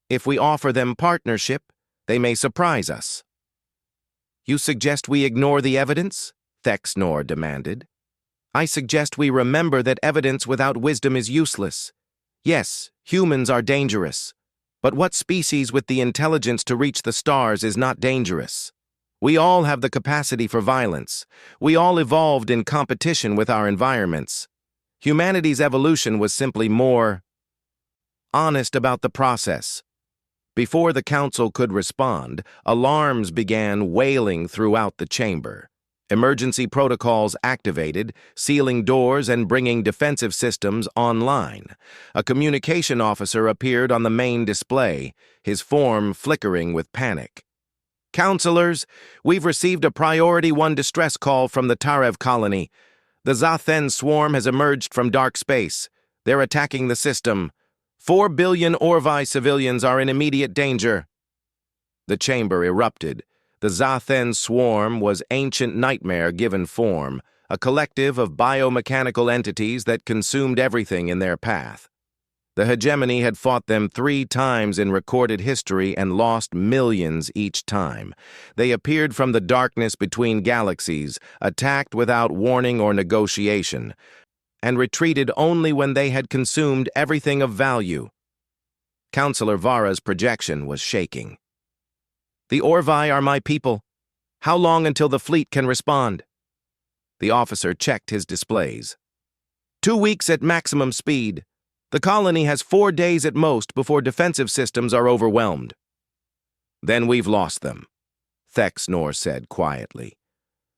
If we offer them partnership, they may surprise us. You suggest we ignore the evidence? Thexnor demanded. I suggest we remember that evidence without wisdom is useless. Yes, humans are dangerous. But what species with the intelligence to reach the stars is not dangerous? We all have the capacity for violence. We all evolved in competition with our environments. Humanity's evolution was simply more honest about the process. Before the council could respond, alarms began wailing throughout the chamber. Emergency protocols activated, sealing doors and bringing defensive systems online. A communication officer appeared on the main display, his form flickering with panic. "Counselors, we've received a Priority 1 distress call from the Tarev colony. The Zathen swarm has emerged from dark space. They're attacking the system. 4 billion Orvi civilians are in immediate danger." The chamber erupted. The Zathen swarm was ancient nightmare given form, a collective of biomechanical entities that consumed everything in their path. The hegemony had fought them 3 times in recorded history and lost millions each time. They appeared from the darkness between galaxies, attacked without warning or negotiation, and retreated only when they had consumed everything of value. Counselor Vara's projection was shaking. "The Orvi are my people. How long until the fleet can respond?" The officer checked his displays. 2 weeks at maximum speed. The colony has 4 days at most before defensive systems are overwhelmed." "Then we've lost them," Thexnor said quietly.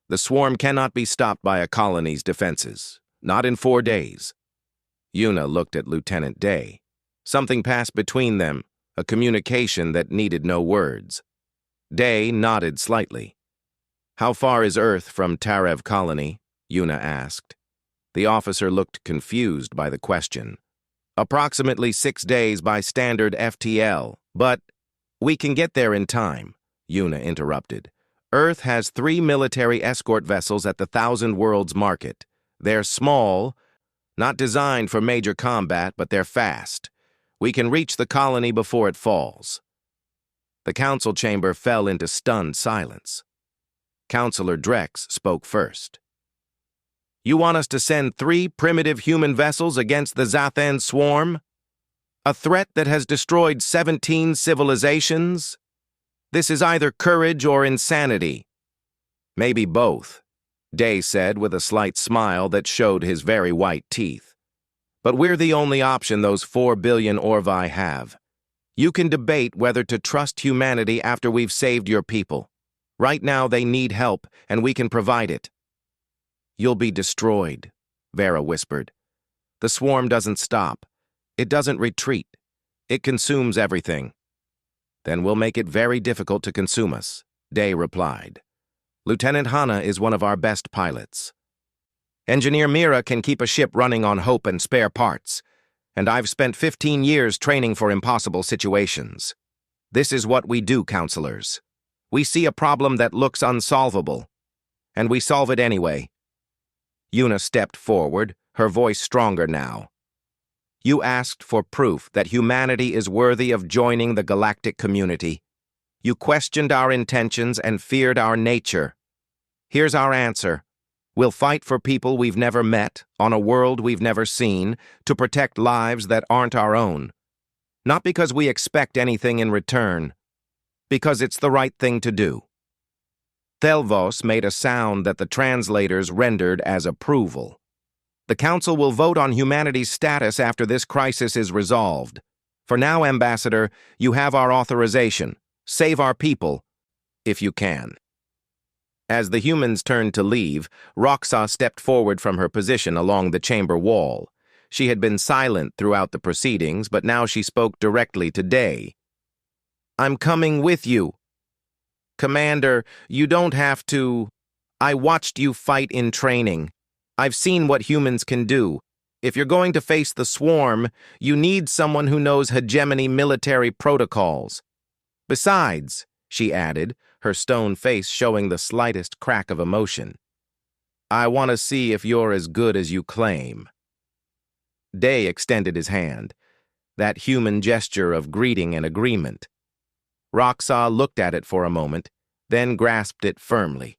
"The swarm cannot be stopped by a colony's defenses. Not in 4 days." Yuna looked at Lieutenant Day. Something passed between them, a communication that needed no words. Day nodded slightly. "How far is Earth from Tarev colony?" Yuna asked. The officer looked confused by the question. "Approximately 6 days by standard FTL, but we can get there in time," Yuna interrupted. "Earth has 3 military escort vessels at the Thousand Worlds market. They're small, not designed for major combat, but they're fast. We can reach the colony before it falls." The council chamber fell into stunned silence. Counselor Drex spoke first. "You want us to send 3 primitive human vessels against the Zathen swarm? A threat that has destroyed 17 civilizations? This is either courage or insanity." "Maybe both," Day said with a slight smile that showed his very white teeth. "But we're the only option those 4 billion Orvi have. You can debate whether to trust humanity after we've saved your people. Right now they need help, and we can provide it." "You'll be destroyed," Vera whispered. "The swarm doesn't stop. It doesn't retreat. It consumes everything." "Then we'll make it very difficult to consume us," Day replied. "Lieutenant Hana is one of our best pilots. Engineer Mira can keep a ship running on hope and spare parts, and I've spent 15 years training for impossible situations. This is what we do, counselors. We see a problem that looks unsolvable, and we solve it anyway." Yuna stepped forward, her voice stronger now. "You asked for proof that humanity is worthy of joining the galactic community. You questioned our intentions and feared our nature. Here's our answer. We'll fight for people we've never met, on a world we've never seen, to protect lives that aren't our own. Not because we expect anything in return, because it's the right thing to do." Thelvos made a sound that the translators rendered as approval. "The Council will vote on humanity's status after this crisis is resolved. For now, Ambassador, you have our authorization. Save our people, if you can." As the humans turned to leave, Roxas stepped forward from her position along the chamber wall. She had been silent throughout the proceedings, but now she spoke directly to Day. "I'm coming with you. Commander, you don't have to. I watched you fight in training. I've seen what humans can do. If you're going to face the swarm, you need someone who knows hegemony military protocols. Besides," she added, her stone face showing the slightest crack of emotion, "I want to see if you're as good as you claim." Day extended his hand, that human gesture of greeting and agreement. Roxas looked at it for a moment, then grasped it firmly.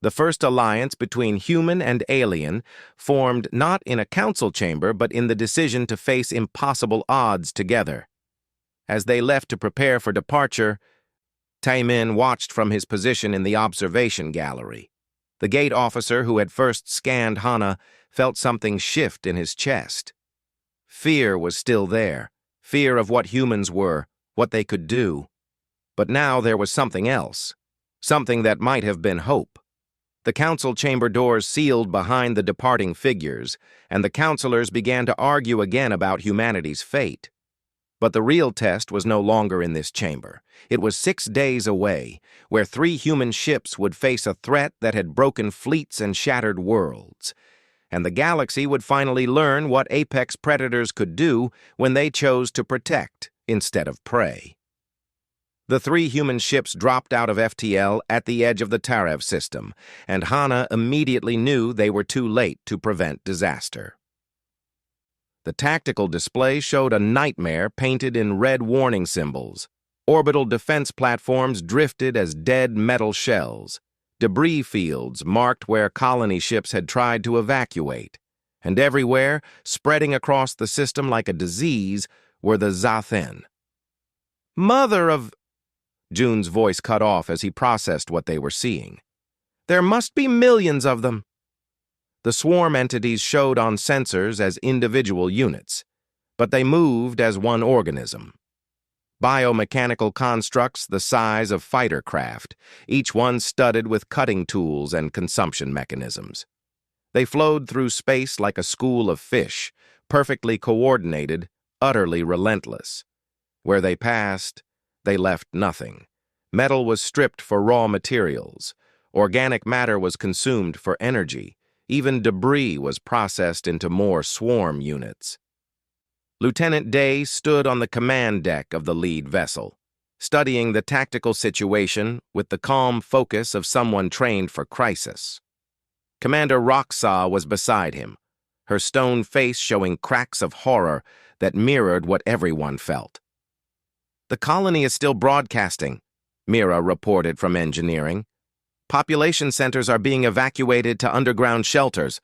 The first alliance between human and alien formed not in a council chamber but in the decision to face impossible odds together. As they left to prepare for departure, Taimin watched from his position in the observation gallery. The gate officer who had first scanned Hana felt something shift in his chest. Fear was still there, fear of what humans were, what they could do. But now there was something else, something that might have been hope. The council chamber doors sealed behind the departing figures, and the counselors began to argue again about humanity's fate. But the real test was no longer in this chamber. It was 6 days away, where 3 human ships would face a threat that had broken fleets and shattered worlds. And the galaxy would finally learn what apex predators could do when they chose to protect instead of prey. The 3 human ships dropped out of FTL at the edge of the Tarev system, and Hana immediately knew they were too late to prevent disaster. The tactical display showed a nightmare painted in red warning symbols. Orbital defense platforms drifted as dead metal shells. Debris fields marked where colony ships had tried to evacuate. And everywhere, spreading across the system like a disease, were the Zathen. Mother of... June's voice cut off as he processed what they were seeing. There must be millions of them. The swarm entities showed on sensors as individual units, but they moved as one organism. Biomechanical constructs the size of fighter craft, each one studded with cutting tools and consumption mechanisms. They flowed through space like a school of fish, perfectly coordinated, utterly relentless. Where they passed, they left nothing. Metal was stripped for raw materials. Organic matter was consumed for energy. Even debris was processed into more swarm units. Lieutenant Day stood on the command deck of the lead vessel, studying the tactical situation with the calm focus of someone trained for crisis. Commander Roxaw was beside him, her stone face showing cracks of horror that mirrored what everyone felt. The colony is still broadcasting, Mira reported from engineering. Population centers are being evacuated to underground shelters,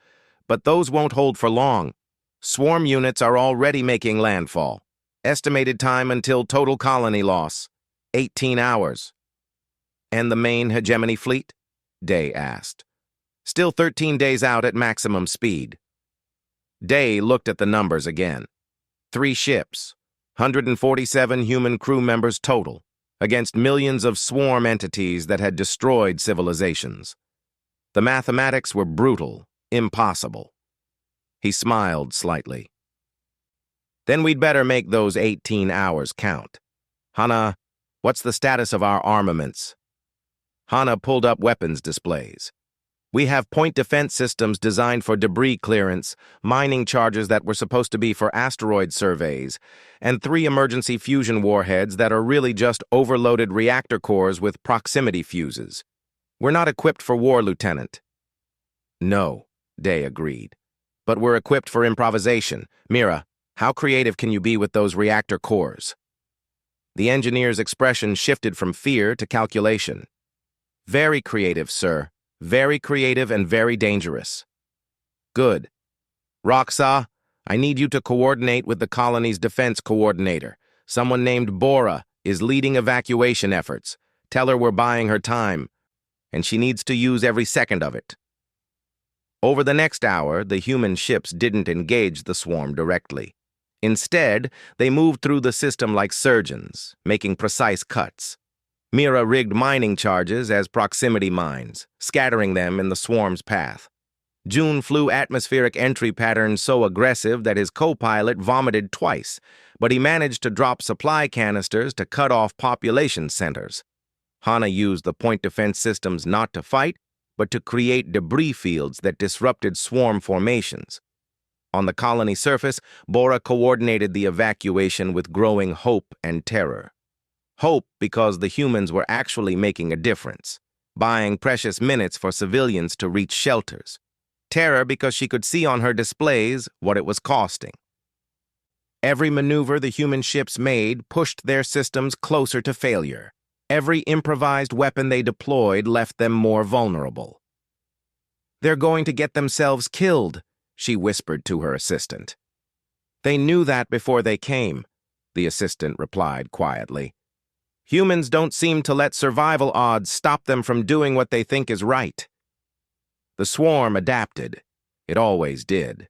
but those won't hold for long. Swarm units are already making landfall. Estimated time until total colony loss, 18 hours. And the main hegemony fleet? Day asked. Still 13 days out at maximum speed. Day looked at the numbers again. 3 ships, 147 human crew members total, against millions of swarm entities that had destroyed civilizations. The mathematics were brutal, impossible. He smiled slightly. Then we'd better make those 18 hours count. Hana, what's the status of our armaments? Hana pulled up weapons displays. We have point defense systems designed for debris clearance, mining charges that were supposed to be for asteroid surveys, and 3 emergency fusion warheads that are really just overloaded reactor cores with proximity fuses. We're not equipped for war, Lieutenant. No, Day agreed. But we're equipped for improvisation. Mira, how creative can you be with those reactor cores? The engineer's expression shifted from fear to calculation. Very creative, sir. Very creative and very dangerous. Good. Roxaw, I need you to coordinate with the colony's defense coordinator. Someone named Bora is leading evacuation efforts. Tell her we're buying her time, and she needs to use every second of it. Over the next hour, the human ships didn't engage the swarm directly. Instead, they moved through the system like surgeons, making precise cuts. Mira rigged mining charges as proximity mines, scattering them in the swarm's path. June flew atmospheric entry patterns so aggressive that his co-pilot vomited twice, but he managed to drop supply canisters to cut off population centers. Hana used the point defense systems not to fight, but to create debris fields that disrupted swarm formations. On the colony surface, Bora coordinated the evacuation with growing hope and terror. Hope because the humans were actually making a difference, buying precious minutes for civilians to reach shelters. Terror because she could see on her displays what it was costing. Every maneuver the human ships made pushed their systems closer to failure. Every improvised weapon they deployed left them more vulnerable. They're going to get themselves killed, she whispered to her assistant. They knew that before they came, the assistant replied quietly. Humans don't seem to let survival odds stop them from doing what they think is right. The swarm adapted. It always did.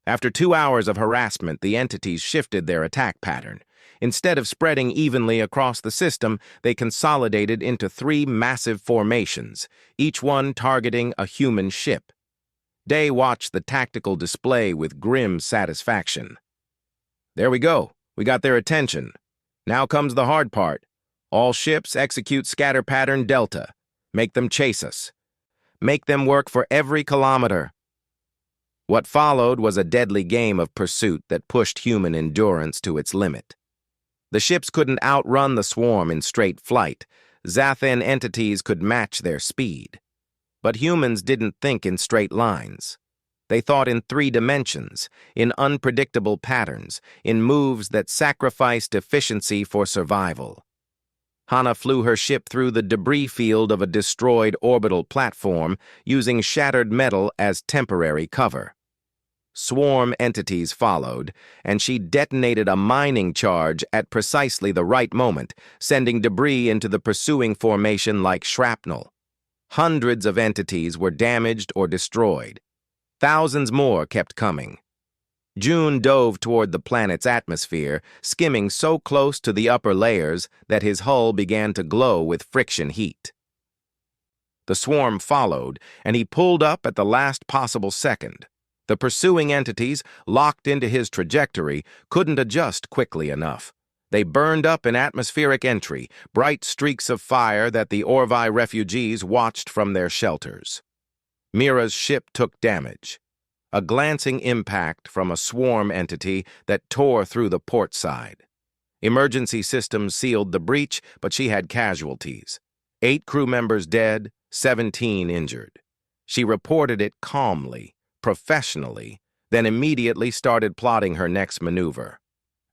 After 2 hours of harassment, the entities shifted their attack pattern. Instead of spreading evenly across the system, they consolidated into 3 massive formations, each one targeting a human ship. Day watched the tactical display with grim satisfaction. There we go. We got their attention. Now comes the hard part. All ships execute scatter pattern Delta. Make them chase us. Make them work for every kilometer. What followed was a deadly game of pursuit that pushed human endurance to its limit. The ships couldn't outrun the swarm in straight flight. Zathan entities could match their speed. But humans didn't think in straight lines. They thought in 3 dimensions, in unpredictable patterns, in moves that sacrificed efficiency for survival. Hana flew her ship through the debris field of a destroyed orbital platform, using shattered metal as temporary cover. Swarm entities followed, and she detonated a mining charge at precisely the right moment, sending debris into the pursuing formation like shrapnel. Hundreds of entities were damaged or destroyed. Thousands more kept coming. June dove toward the planet's atmosphere, skimming so close to the upper layers that his hull began to glow with friction heat. The swarm followed, and he pulled up at the last possible second. The pursuing entities, locked into his trajectory, couldn't adjust quickly enough. They burned up in atmospheric entry, bright streaks of fire that the Orvi refugees watched from their shelters. Mira's ship took damage. A glancing impact from a swarm entity that tore through the port side. Emergency systems sealed the breach, but she had casualties. 8 crew members dead, 17 injured. She reported it calmly, professionally, then immediately started plotting her next maneuver.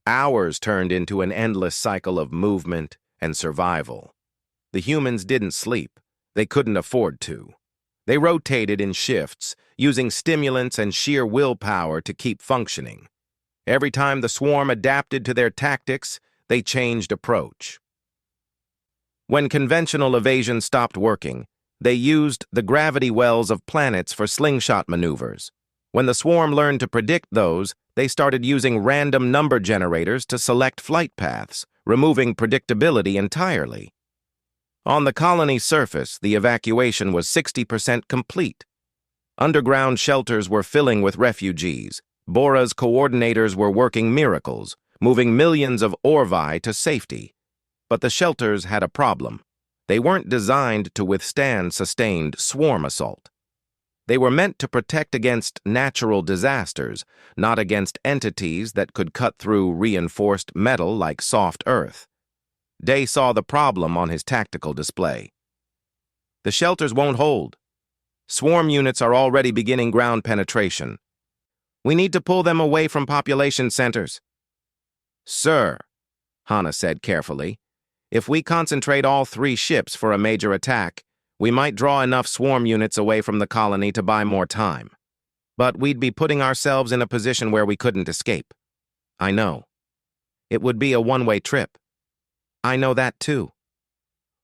Hours turned into an endless cycle of movement and survival. The humans didn't sleep. They couldn't afford to. They rotated in shifts, using stimulants and sheer willpower to keep functioning. Every time the swarm adapted to their tactics, they changed approach. When conventional evasion stopped working, they used the gravity wells of planets for slingshot maneuvers. When the swarm learned to predict those, they started using random number generators to select flight paths, removing predictability entirely. On the colony's surface, the evacuation was 60% complete. Underground shelters were filling with refugees. Bora's coordinators were working miracles, moving millions of Orvi to safety. But the shelters had a problem. They weren't designed to withstand sustained swarm assault. They were meant to protect against natural disasters, not against entities that could cut through reinforced metal like soft earth. Day saw the problem on his tactical display. The shelters won't hold. Swarm units are already beginning ground penetration. We need to pull them away from population centers. Sir, Hana said carefully, if we concentrate all 3 ships for a major attack, we might draw enough swarm units away from the colony to buy more time. But we'd be putting ourselves in a position where we couldn't escape. I know. It would be a one-way trip. I know that too.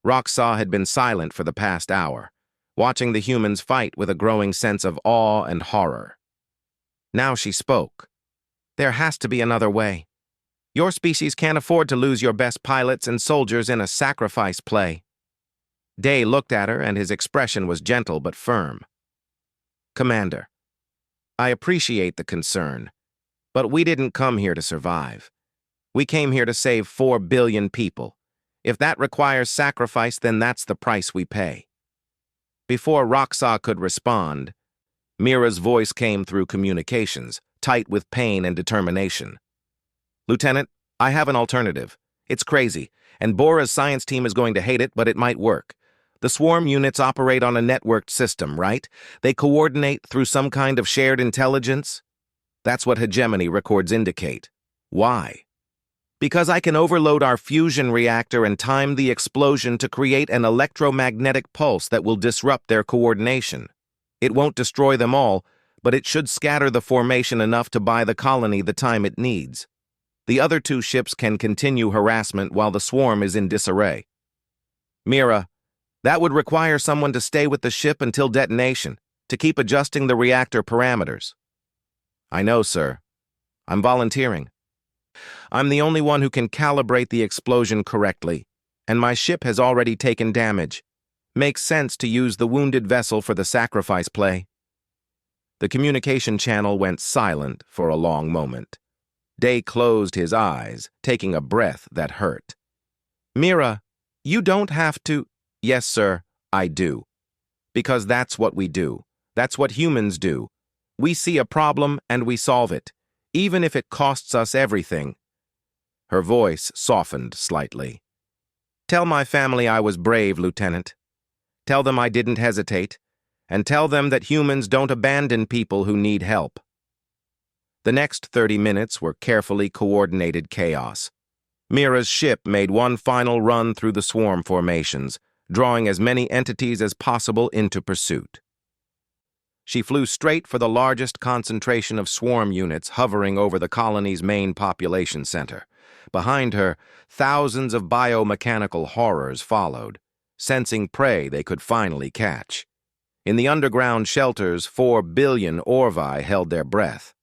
Roxaw had been silent for the past hour, watching the humans fight with a growing sense of awe and horror. Now she spoke. There has to be another way. Your species can't afford to lose your best pilots and soldiers in a sacrifice play. Day looked at her, and his expression was gentle but firm. Commander, I appreciate the concern, but we didn't come here to survive. We came here to save 4 billion people. If that requires sacrifice, then that's the price we pay. Before Roxaw could respond, Mira's voice came through communications, tight with pain and determination. Lieutenant, I have an alternative. It's crazy, and Bora's science team is going to hate it, but it might work. The swarm units operate on a networked system, right? They coordinate through some kind of shared intelligence? That's what hegemony records indicate. Why? Because I can overload our fusion reactor and time the explosion to create an electromagnetic pulse that will disrupt their coordination. It won't destroy them all, but it should scatter the formation enough to buy the colony the time it needs. The other 2 ships can continue harassment while the swarm is in disarray. Mira, that would require someone to stay with the ship until detonation, to keep adjusting the reactor parameters. I know, sir. I'm volunteering. I'm the only one who can calibrate the explosion correctly, and my ship has already taken damage. Makes sense to use the wounded vessel for the sacrifice play. The communication channel went silent for a long moment. Day closed his eyes, taking a breath that hurt. Mira, you don't have to— Yes, sir, I do. Because that's what we do. That's what humans do. We see a problem and we solve it, even if it costs us everything. Her voice softened slightly. Tell my family I was brave, Lieutenant. Tell them I didn't hesitate, and tell them that humans don't abandon people who need help. The next 30 minutes were carefully coordinated chaos. Mira's ship made one final run through the swarm formations, drawing as many entities as possible into pursuit. She flew straight for the largest concentration of swarm units hovering over the colony's main population center. Behind her, thousands of biomechanical horrors followed, sensing prey they could finally catch. In the underground shelters, 4 billion Orvi held their breath.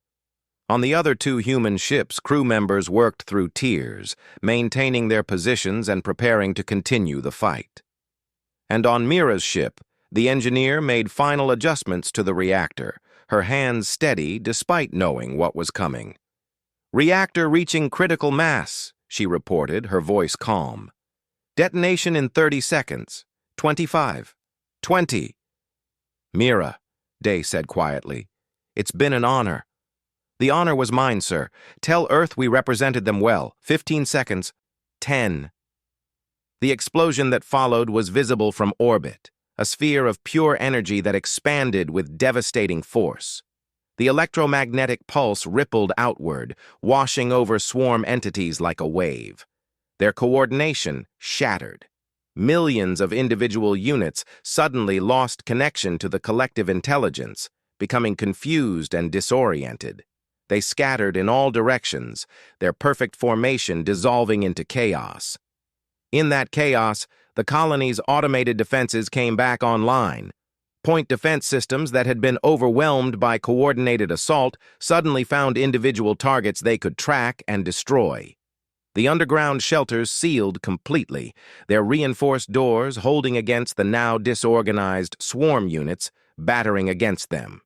On the other 2 human ships, crew members worked through tears, maintaining their positions and preparing to continue the fight. And on Mira's ship, the engineer made final adjustments to the reactor, her hands steady despite knowing what was coming. Reactor reaching critical mass, she reported, her voice calm. Detonation in 30 seconds. 25. 20. Mira, Day said quietly. It's been an honor. The honor was mine, sir. Tell Earth we represented them well. 15 seconds. 10. The explosion that followed was visible from orbit, a sphere of pure energy that expanded with devastating force. The electromagnetic pulse rippled outward, washing over swarm entities like a wave. Their coordination shattered. Millions of individual units suddenly lost connection to the collective intelligence, becoming confused and disoriented. They scattered in all directions, their perfect formation dissolving into chaos. In that chaos, the colony's automated defenses came back online. Point defense systems that had been overwhelmed by coordinated assault suddenly found individual targets they could track and destroy. The underground shelters sealed completely, their reinforced doors holding against the now disorganized swarm units, battering against them.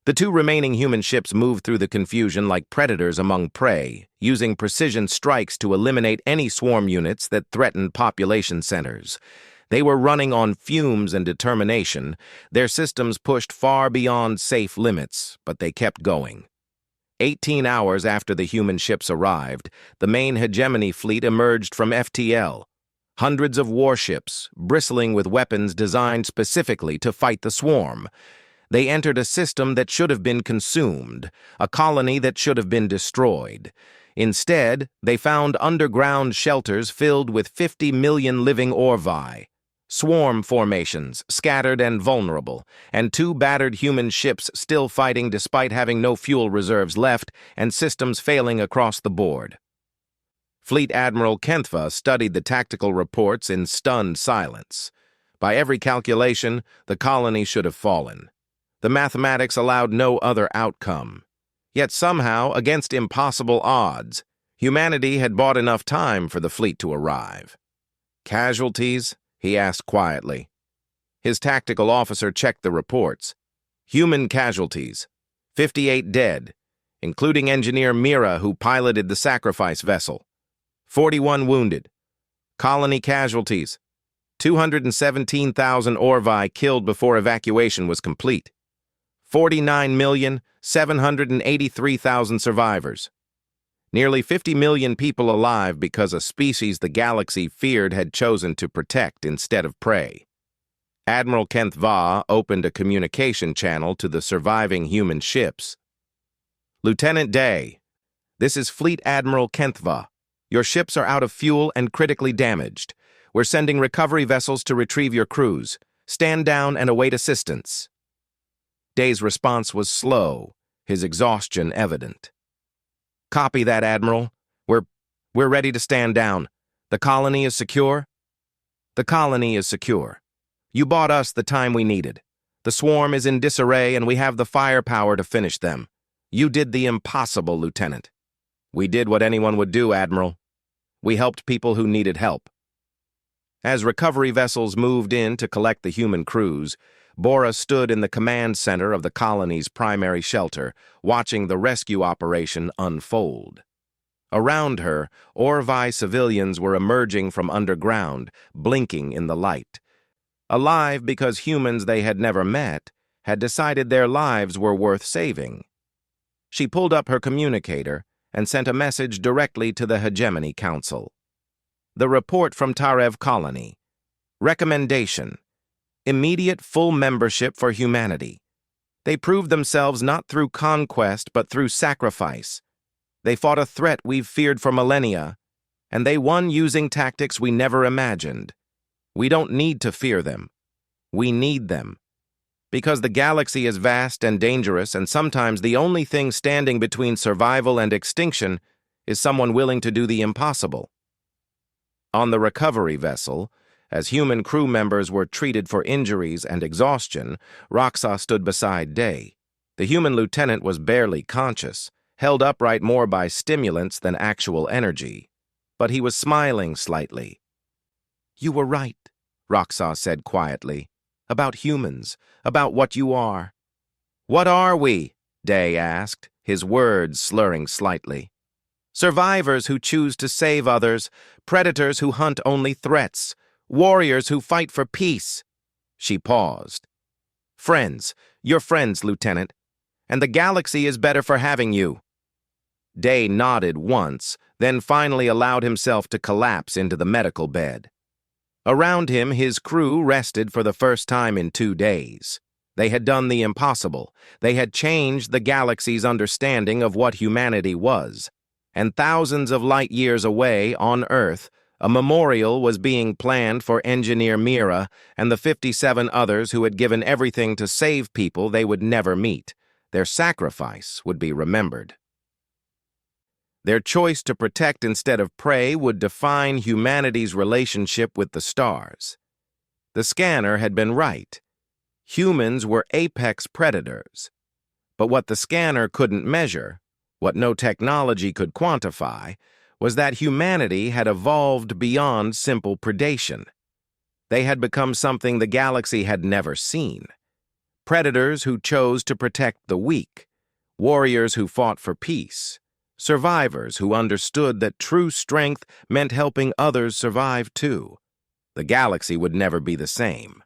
The 2 remaining human ships moved through the confusion like predators among prey, using precision strikes to eliminate any swarm units that threatened population centers. They were running on fumes and determination, their systems pushed far beyond safe limits, but they kept going. 18 hours after the human ships arrived, the main hegemony fleet emerged from FTL. Hundreds of warships, bristling with weapons designed specifically to fight the swarm. They entered a system that should have been consumed, a colony that should have been destroyed. Instead, they found underground shelters filled with 50 million living Orvi. Swarm formations, scattered and vulnerable, and 2 battered human ships still fighting despite having no fuel reserves left and systems failing across the board. Fleet Admiral Kenthva studied the tactical reports in stunned silence. By every calculation, the colony should have fallen. The mathematics allowed no other outcome. Yet somehow, against impossible odds, humanity had bought enough time for the fleet to arrive. Casualties? He asked quietly. His tactical officer checked the reports. Human casualties. 58 dead, including engineer Mira, who piloted the sacrifice vessel. 41 wounded. Colony casualties. 217,000 Orvi killed before evacuation was complete. 49,783,000 survivors. Nearly 50 million people alive because a species the galaxy feared had chosen to protect instead of prey. Admiral Kenthva opened a communication channel to the surviving human ships. Lieutenant Day, this is Fleet Admiral Kenthva. Your ships are out of fuel and critically damaged. We're sending recovery vessels to retrieve your crews. Stand down and await assistance. Day's response was slow, his exhaustion evident. Copy that, Admiral. We're ready to stand down. The colony is secure? The colony is secure. You bought us the time we needed. The swarm is in disarray and we have the firepower to finish them. You did the impossible, Lieutenant. We did what anyone would do, Admiral. We helped people who needed help. As recovery vessels moved in to collect the human crews, Bora stood in the command center of the colony's primary shelter, watching the rescue operation unfold. Around her, HFY civilians were emerging from underground, blinking in the light. Alive because humans they had never met had decided their lives were worth saving. She pulled up her communicator and sent a message directly to the Hegemony Council. The report from Tarev Colony. Recommendation: immediate full membership for humanity. They proved themselves not through conquest but through sacrifice. They fought a threat we've feared for millennia, and they won using tactics we never imagined. We don't need to fear them. We need them. Because the galaxy is vast and dangerous, and sometimes the only thing standing between survival and extinction is someone willing to do the impossible. On the recovery vessel, as human crew members were treated for injuries and exhaustion, Roxas stood beside Day. The human lieutenant was barely conscious, held upright more by stimulants than actual energy. But he was smiling slightly. "You were right," Roxas said quietly. "About humans, about what you are." "What are we?" Day asked, his words slurring slightly. "Survivors who choose to save others, predators who hunt only threats, warriors who fight for peace." She paused. "Friends, you're friends, Lieutenant, and the galaxy is better for having you." Day nodded once, then finally allowed himself to collapse into the medical bed. Around him, his crew rested for the first time in 2 days. They had done the impossible. They had changed the galaxy's understanding of what humanity was. And thousands of light years away, on Earth, a memorial was being planned for Engineer Mira and the 57 others who had given everything to save people they would never meet. Their sacrifice would be remembered. Their choice to protect instead of prey would define humanity's relationship with the stars. The scanner had been right. Humans were apex predators. But what the scanner couldn't measure, what no technology could quantify, was that humanity had evolved beyond simple predation. They had become something the galaxy had never seen. Predators who chose to protect the weak, warriors who fought for peace, survivors who understood that true strength meant helping others survive too. The galaxy would never be the same.